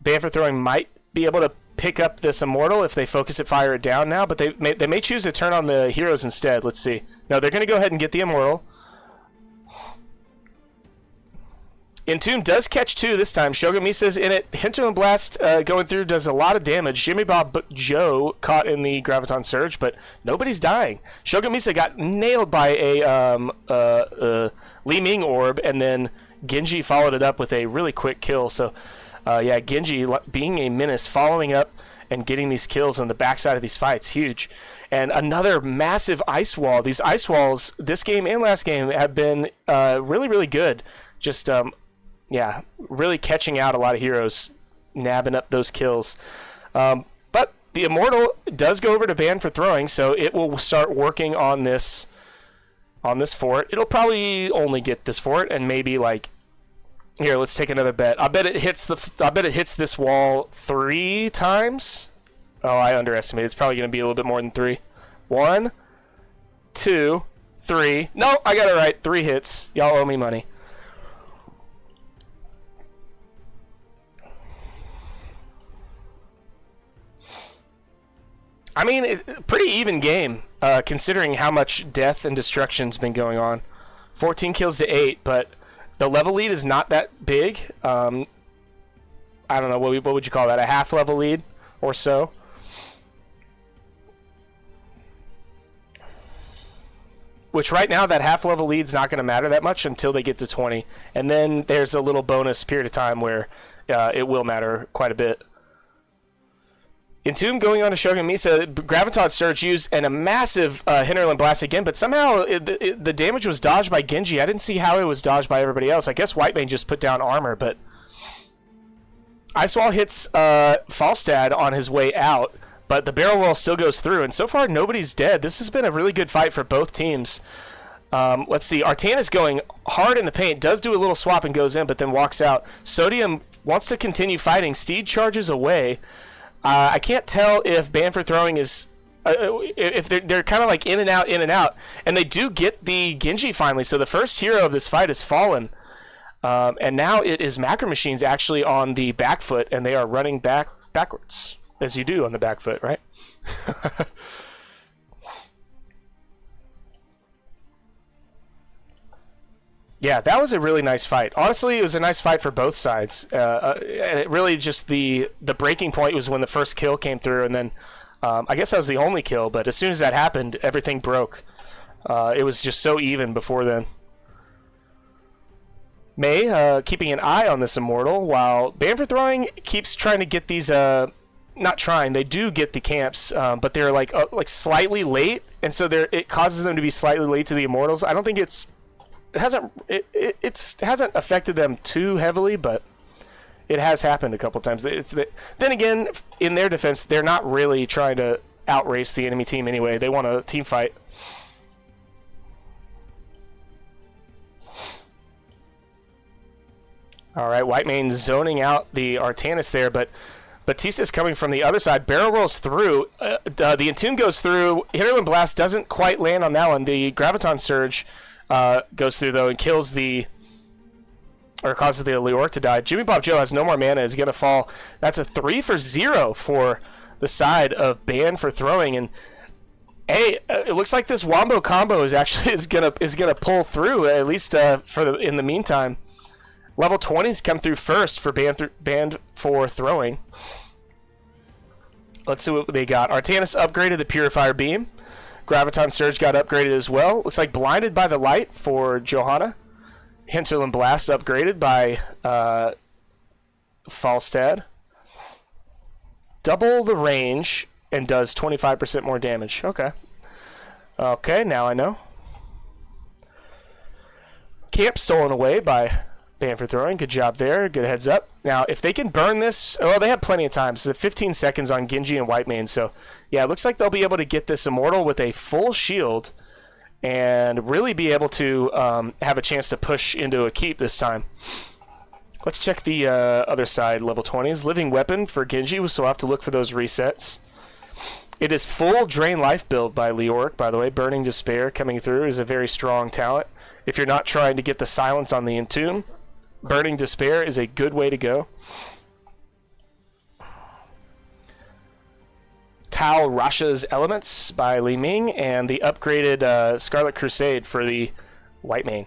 Ban for throwing might be able to pick up this Immortal if they focus it, fire it down now, but they may choose to turn on the heroes instead. Let's see. No, they're going to go ahead and get the Immortal. Entomb does catch 2 this time. Shogun Misa's in it. Hinterland Blast going through does a lot of damage. Jimmy Bob Joe caught in the Graviton Surge, but nobody's dying. Shogun Misa got nailed by a Li Ming Orb, and then Genji followed it up with a really quick kill. So, yeah, Genji being a menace, following up and getting these kills on the backside of these fights, huge. And another massive ice wall. These ice walls, this game and last game, have been really, really good. Just... yeah, really catching out a lot of heroes, nabbing up those kills. But the Immortal does go over to Ban for throwing, so it will start working on this fort. It'll probably only get this fort, and maybe like here. Let's take another bet. I bet it hits this wall 3 times. Oh, I underestimated. It's probably going to be a little bit more than 3. 1, 2, 3. No, I got it right. 3 hits. Y'all owe me money. I mean, it's a pretty even game, considering how much death and destruction's been going on. 14 kills to 8, but the level lead is not that big. I don't know, what would you call that? A half level lead or so? Which right now, that half level lead's not going to matter that much until they get to 20. And then there's a little bonus period of time where it will matter quite a bit. Entomb going on to Shogun Misa, Graviton Surge used, and a massive Hinterland Blast again, but somehow the damage was dodged by Genji. I didn't see how it was dodged by everybody else. I guess Whitemane just put down armor, but Ice Wall hits Falstad on his way out, but the barrel wall still goes through, and so far nobody's dead. This has been a really good fight for both teams. Let's see, Artana's going hard in the paint, does do a little swap and goes in, but then walks out. Sodium wants to continue fighting. Steed charges away. I can't tell if Ban for throwing is... if they're kind of like in and out, and they do get the Genji finally, so the first hero of this fight has fallen. And now it is Macro Machines actually on the back foot, and they are running backwards, as you do on the back foot, right? Yeah, that was a really nice fight. Honestly, it was a nice fight for both sides. And it really just the breaking point was when the first kill came through, and then I guess that was the only kill, but as soon as that happened, everything broke. It was just so even before then. Mei keeping an eye on this Immortal, while Ban for throwing keeps trying to get these... not trying, they do get the camps, but they're like slightly late, and so it causes them to be slightly late to the Immortals. I don't think it hasn't affected them too heavily, but it has happened a couple times. Then again, in their defense, they're not really trying to outrace the enemy team anyway. They want a team fight. All right, Whitemane zoning out the Artanis there, but Batista's coming from the other side. Barrel rolls through. The Entomb goes through. Hinterland Blast doesn't quite land on that one. The Graviton Surge goes through, though, and kills causes the Leoric to die. Jimmy Bob Joe has no more mana, is going to fall. That's a 3 for 0 for the side of Ban for throwing. And hey, it looks like this Wombo combo is gonna pull through, at least in the meantime. Level 20s come through first for Band for throwing. Let's see what they got. Artanis upgraded the Purifier Beam. Graviton Surge got upgraded as well. Looks like Blinded by the Light for Johanna. Hinterland Blast upgraded by Falstad. Double the range and does 25% more damage. Okay. Okay, now I know. Camp stolen away by Ban for throwing. Good job there. Good heads up. Now, if they can burn this... Oh, they have plenty of time. So 15 seconds on Genji and Whitemane. So, yeah, it looks like they'll be able to get this Immortal with a full shield and really be able to have a chance to push into a keep this time. Let's check the other side, level 20s. Living Weapon for Genji. We'll still have to look for those resets. It is full Drain Life build by Leoric, by the way. Burning Despair coming through is a very strong talent. If you're not trying to get the silence on the Entomb, Burning Despair is a good way to go. Tao Rasha's Elements by Li Ming, and the upgraded Scarlet Crusade for the Whitemane.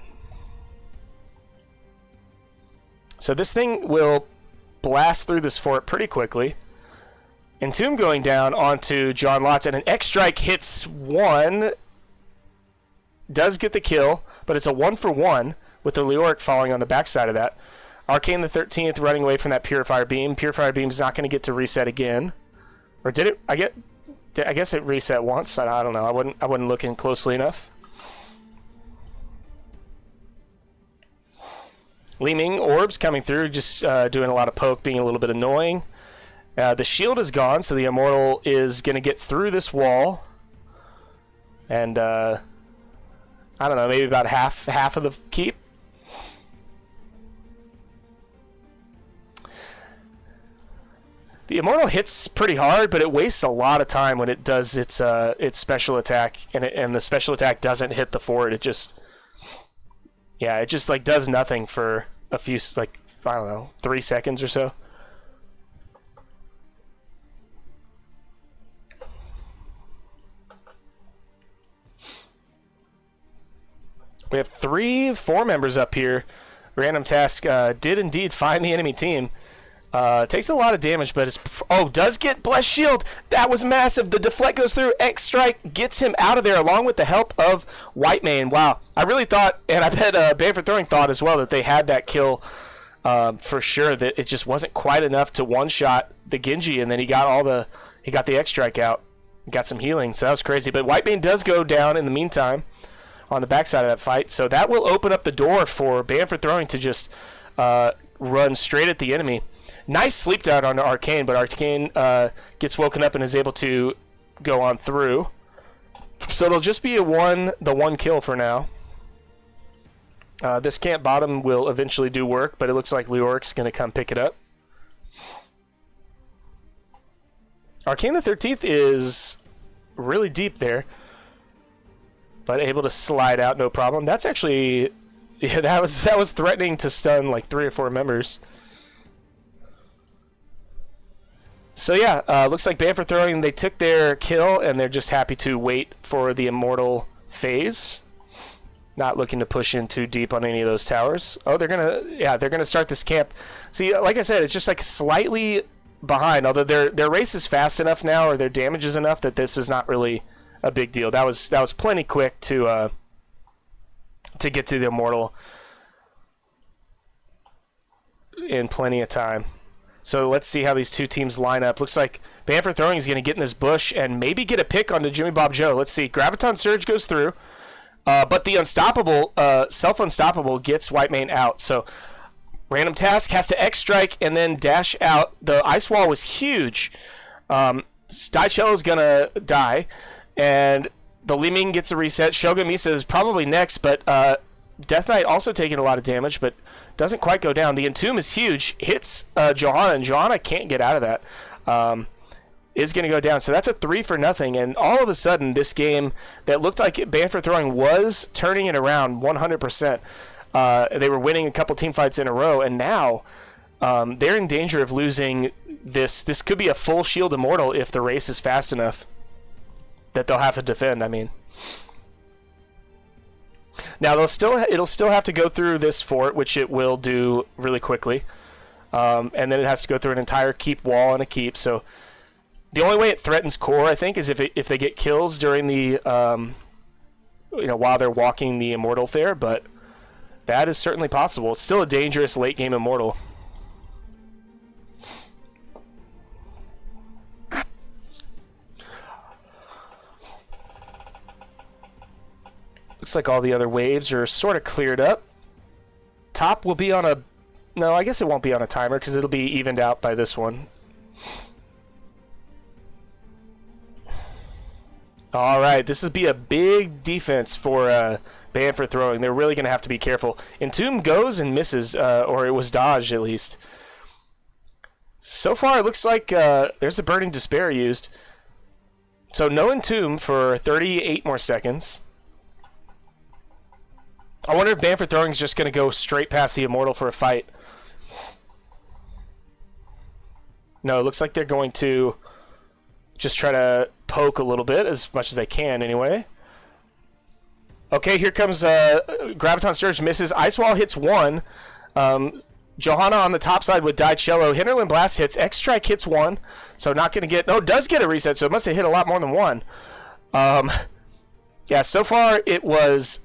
So this thing will blast through this fort pretty quickly. Entomb going down onto John Lotz, and an X-Strike hits one. Does get the kill, but it's a 1-for-1 with the Leoric falling on the backside of that. Arcane the 13th running away from that Purifier Beam. Purifier Beam's not going to get to reset again. Or did it? I guess it reset once. I don't know. I wasn't looking closely enough. Li Ming Orbs coming through, just doing a lot of poke, being a little bit annoying. The shield is gone, so the Immortal is going to get through this wall. And, I don't know, maybe about half of the keep. The Immortal hits pretty hard, but it wastes a lot of time when it does its special attack, and the special attack doesn't hit the fort. It just like does nothing for a few, like, I don't know, 3 seconds or so. We have 4 members up here. Random task did indeed find the enemy team. Takes a lot of damage, but does get Blessed Shield. That was massive. The deflect goes through. X-Strike gets him out of there along with the help of Whitemane. Wow. I really thought, and I bet Ban for throwing thought as well, that they had that kill for sure, that it just wasn't quite enough to one-shot the Genji, and then he got the X-Strike out. Got some healing, so that was crazy. But Whitemane does go down in the meantime on the backside of that fight, so that will open up the door for Ban for throwing to just run straight at the enemy. Nice sleep down on Arcane, but Arcane gets woken up and is able to go on through. So it'll just be the one kill for now. This camp bottom will eventually do work, but it looks like Leoric's going to come pick it up. Arcane the 13th is really deep there, but able to slide out no problem. That's actually, yeah, that was threatening to stun like 3 or 4 members. So yeah, looks like Ban for throwing, they took their kill, and they're just happy to wait for the Immortal phase. Not looking to push in too deep on any of those towers. Oh, they're gonna start this camp. See, like I said, it's just like slightly behind, although their race is fast enough now, or their damage is enough that this is not really a big deal. That was plenty quick to get to the Immortal in plenty of time. So let's see how these two teams line up. Looks like Ban for throwing is going to get in this bush and maybe get a pick onto Jimmy Bob Joe. Let's see. Graviton Surge goes through, but the Unstoppable, Self-Unstoppable gets Whitemane out. So Random Task has to X-Strike and then dash out. The Ice Wall was huge. Stycello is going to die, and the Li Ming gets a reset. Shogun Misa is probably next, but Death Knight also taking a lot of damage, but doesn't quite go down. The Entomb is huge. Hits Johanna, and Johanna can't get out of that. Is going to go down. So that's a 3 for nothing. And all of a sudden, this game that looked like Banned for Throwing was turning it around 100%. They were winning a couple team fights in a row, and now they're in danger of losing this. This could be a full shield immortal if the race is fast enough that they'll have to defend, I mean. Now, it'll still have to go through this fort, which it will do really quickly. And then it has to go through an entire keep wall and a keep. So the only way it threatens core, I think, is if they get kills during the, while they're walking the immortal there. But that is certainly possible. It's still a dangerous late game immortal. Looks like all the other waves are sort of cleared up. Top will be on a... No, I guess it won't be on a timer because it'll be evened out by this one. All right, this will be a big defense for Banned for Throwing. They're really going to have to be careful. Entomb goes and misses, or it was dodged at least. So far, it looks like there's a Burning Despair used. So no Entomb for 38 more seconds. I wonder if Banned for Throwing is just going to go straight past the Immortal for a fight. No, it looks like they're going to just try to poke a little bit, as much as they can anyway. Okay, here comes Graviton Surge misses. Ice Wall hits one. Johanna on the top side with Cello. Hinterland Blast hits. X-Strike hits one. So not going to get... No, does get a reset, so it must have hit a lot more than one. Yeah, so far it was...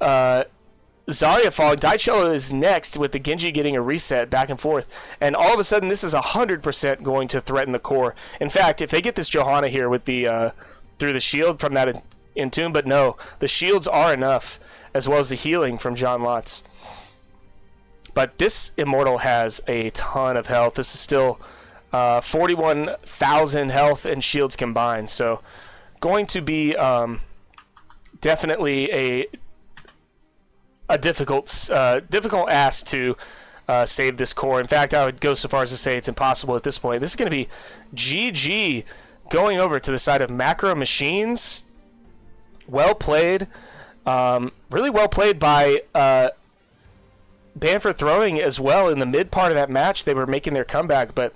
Zarya falling. Cello is next with the Genji getting a reset back and forth. And all of a sudden, this is 100% going to threaten the core. In fact, if they get this Johanna here with the through the shield from that Entomb, but no, the shields are enough, as well as the healing from John Lotz. But this Immortal has a ton of health. This is still 41,000 health and shields combined. So going to be definitely a difficult ask to save this core. In fact, I would go so far as to say it's impossible at this point. This is going to be GG going over to the side of Macro Machines. Well played. Really well played by Banned for Throwing as well. In the mid part of that match, they were making their comeback, but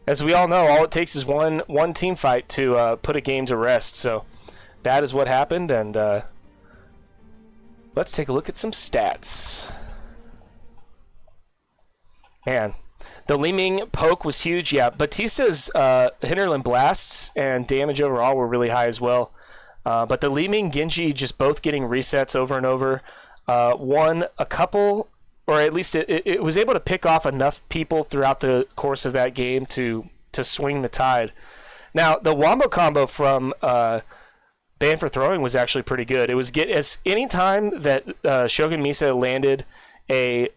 as we all know, all it takes is one team fight to put a game to rest. So that is what happened, and let's take a look at some stats. Man, the Li Ming poke was huge. Yeah, Batista's Hinterland blasts and damage overall were really high as well. But the Li Ming Genji just both getting resets over and over. Won a couple, or at least it was able to pick off enough people throughout the course of that game to swing the tide. Now, the Wombo combo from... Banned for Throwing was actually pretty good. It was any time that Shogun Misa landed a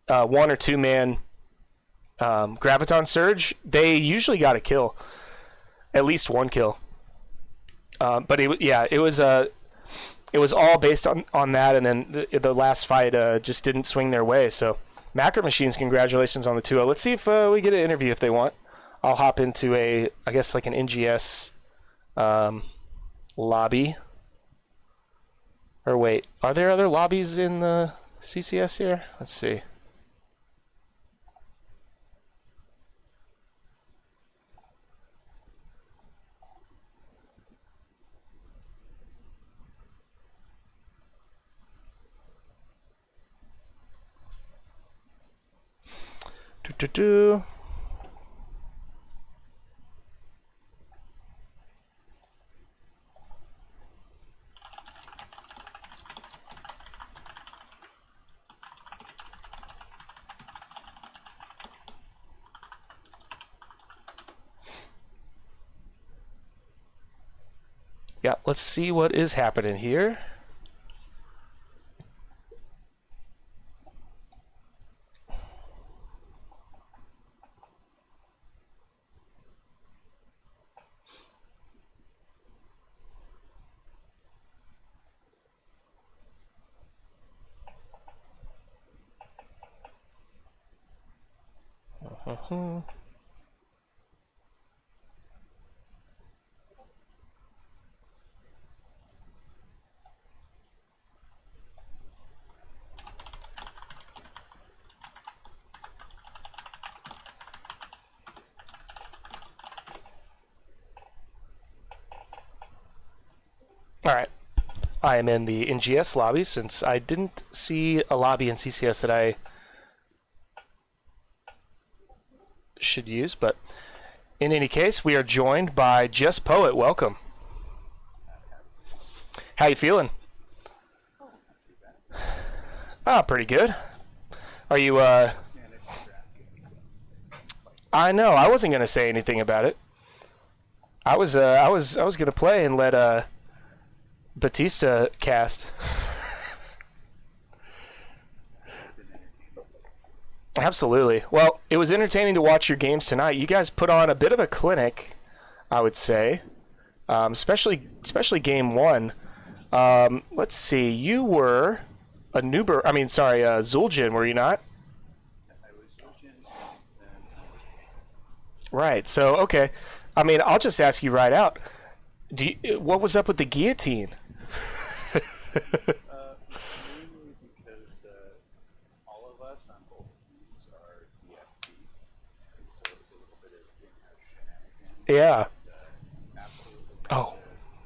1 or 2 man Graviton Surge, they usually got a kill, at least one kill. But it was all based on that, and then the last fight just didn't swing their way. So Macro Machines, congratulations on the 2-0. Let's see if we get an interview if they want. I'll hop into I guess like an NGS. Lobby. Or wait, are there other lobbies in the CCS here? Let's see. Do-do-do. Yeah, let's see what is happening here. Uh-huh. All right. I am in the NGS lobby since I didn't see a lobby in CCS that I should use, but in any case, we are joined by Just Poet. Welcome. How you feeling? Ah, pretty good. Are you I know, I wasn't going to say anything about it. I was going to play and let Batista cast. Absolutely. Well, it was entertaining to watch your games tonight. You guys put on a bit of a clinic, I would say, especially game one. Let's see. You were a Nuber. I mean, sorry, Zul'jin, were you not? Right. So, okay. I mean, I'll just ask you right out. What was up with the guillotine? Mainly because all of us on both teams are EFT, and so it was a little bit of in-house shenanigans. Yeah. Absolutely. Oh,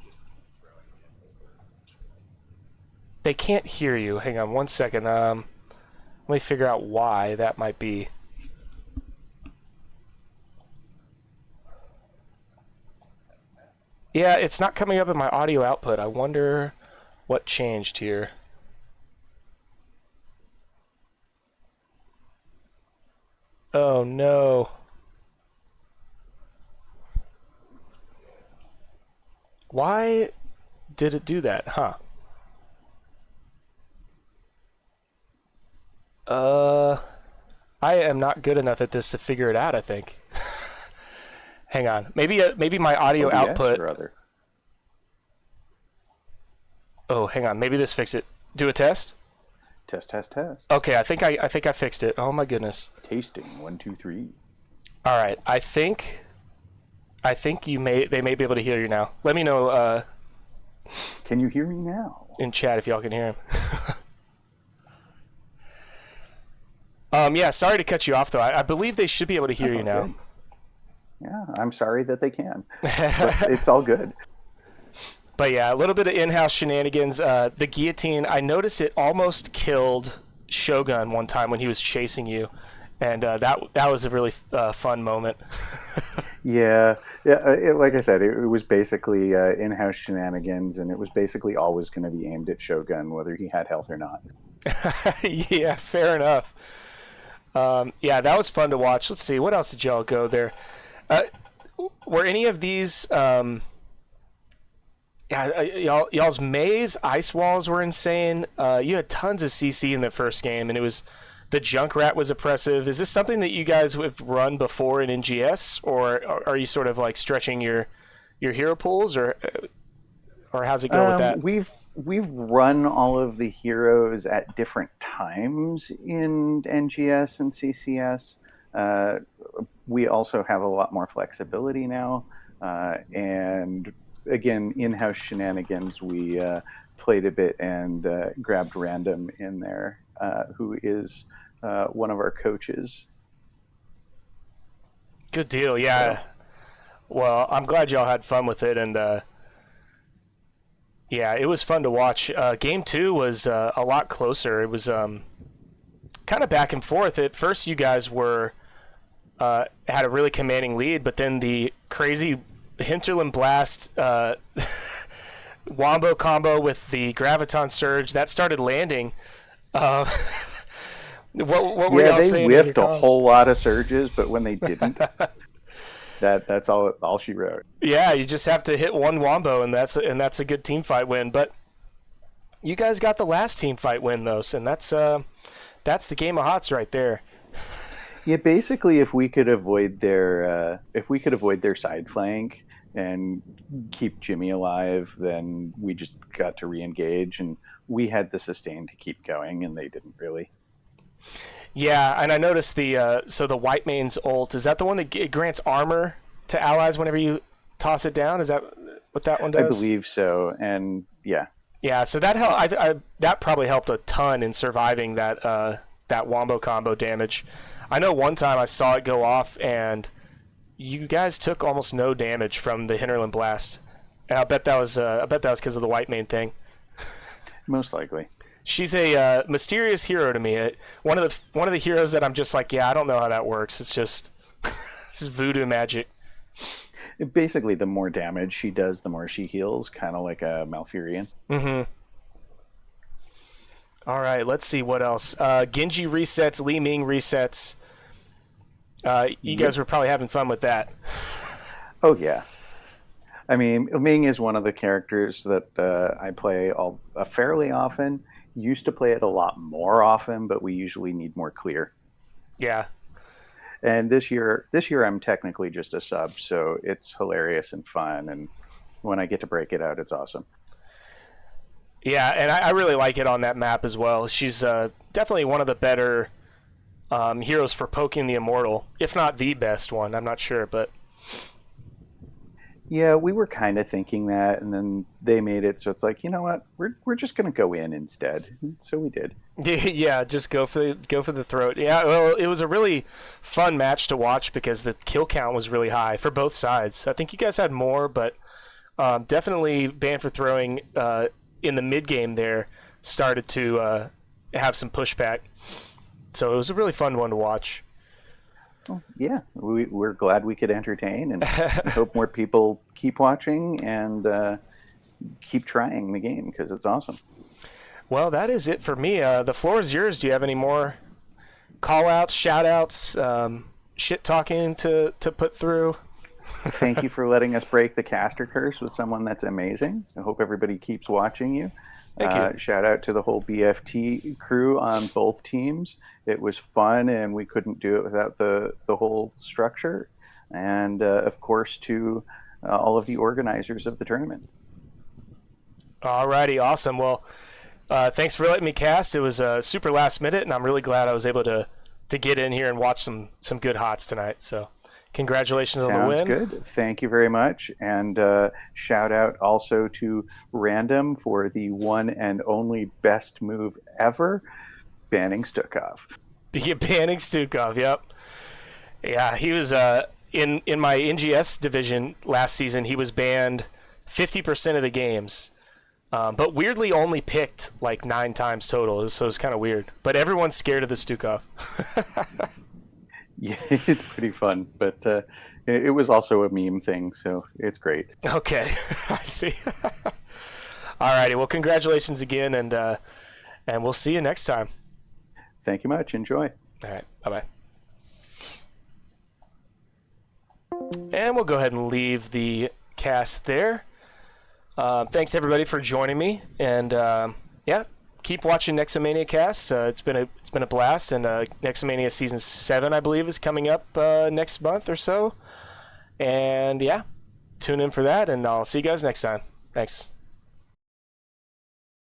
Just keep throwing it over. they can't hear you. Hang on one second. Let me figure out why that might be. Yeah, it's not coming up in my audio output. I wonder what changed here. Oh no. Why did it do that? Huh. Uh, I am not good enough at this to figure it out, I think. Hang on. Maybe my audio ODS output. or other. Oh, hang on. Maybe this fixed it. Do a test? Test, test, test. Okay, I think I fixed it. Oh my goodness. Tasting 1, 2, 3. All right. I think they may be able to hear you now. Let me know Can you hear me now? in chat if y'all can hear him. Yeah, sorry to cut you off though. I believe they should be able to hear That's you all now. good. Yeah, I'm sorry that they can, but it's all good. But yeah, a little bit of in-house shenanigans. The guillotine, I noticed it almost killed Shogun one time when he was chasing you, and that was a really fun moment. Yeah, like I said, it was basically in-house shenanigans, and it was basically always going to be aimed at Shogun, whether he had health or not. Yeah, fair enough. Yeah, that was fun to watch. Let's see, what else did y'all go there? Were any of these? Yeah, y'all's maze ice walls were insane. You had tons of CC in the first game, and the Junkrat was oppressive. Is this something that you guys have run before in NGS, or are you sort of like stretching your hero pools, or how's it go with that? We've run all of the heroes at different times in NGS and CCS. We also have a lot more flexibility now, and again, in-house shenanigans. We played a bit and grabbed Random in there, who is one of our coaches. Good deal. Yeah. So, Well, I'm glad y'all had fun with it, and yeah, it was fun to watch. Game two was a lot closer. It was kind of back and forth. At first, you guys had a really commanding lead, but then the crazy Hinterland Blast Wombo combo with the Graviton Surge that started landing. What were y'all saying? They whiffed a whole lot of surges, but when they didn't, that's all she wrote. Yeah, you just have to hit one Wombo, and that's a good team fight win. But you guys got the last team fight win, though, and that's the game of hots right there. Yeah, basically, if we could avoid their side flank and keep Jimmy alive, then we just got to re-engage, and we had the sustain to keep going, and they didn't really. Yeah, and I noticed so the White Mane's ult, is that the one that grants armor to allies whenever you toss it down? Is that what that one I does? believe so, and yeah. Yeah, so that that probably helped a ton in surviving that wombo combo damage. I know one time I saw it go off, and you guys took almost no damage from the Hinterland blast, and I bet that was because of the White Mane thing. Most likely. She's a mysterious hero to me. One of the heroes that I'm just like, yeah, I don't know how that works. It's just this is voodoo magic. Basically, the more damage she does, the more she heals, kind of like a Malfurion. Mm-hmm. All right, let's see what else. Genji resets, Li Ming resets. You guys were probably having fun with that. Oh, yeah. I mean, Ming is one of the characters that I play fairly often. Used to play it a lot more often, but we usually need more clear. Yeah. And this year I'm technically just a sub, so it's hilarious and fun. And when I get to break it out, it's awesome. Yeah, and I really like it on that map as well. She's definitely one of the better heroes for poking the Immortal, if not the best one. I'm not sure, but yeah, we were kind of thinking that, and then they made it so it's like, you know what, we're just gonna go in instead. So we did. Yeah, just go for the throat. Yeah, well, it was a really fun match to watch because the kill count was really high for both sides. I think you guys had more, but definitely Ban for Throwing in the mid game there started to have some pushback. So it was a really fun one to watch. Well, yeah, we're glad we could entertain, and hope more people keep watching and keep trying the game because it's awesome. Well, that is it for me. The floor is yours. Do you have any more call-outs, shout-outs, shit-talking to put through? Thank you for letting us break the caster curse with someone that's amazing. I hope everybody keeps watching you. Thank you. Shout out to the whole BFT crew on both teams. It was fun, and we couldn't do it without the whole structure. And, of course, to all of the organizers of the tournament. All righty, awesome. Well, thanks for letting me cast. It was super last minute, and I'm really glad I was able to get in here and watch some good hots tonight. So congratulations on the win. Sounds good. Thank you very much. And shout out also to Random for the one and only best move ever, banning Stukov. Yeah, banning Stukov, yep. Yeah, he was in my NGS division last season, he was banned 50% of the games. But weirdly only picked like 9 times total, so it's kind of weird. But everyone's scared of the Stukov. Yeah, it's pretty fun, but it was also a meme thing, so it's great. Okay, I see. All righty, well, congratulations again, and we'll see you next time. Thank you much. Enjoy. All right, bye-bye. And we'll go ahead and leave the cast there. Thanks, everybody, for joining me, and yeah, keep watching Nexomania casts. It's been a blast, and Nexomania season 7, I believe, is coming up next month or so. And yeah, tune in for that, and I'll see you guys next time. Thanks.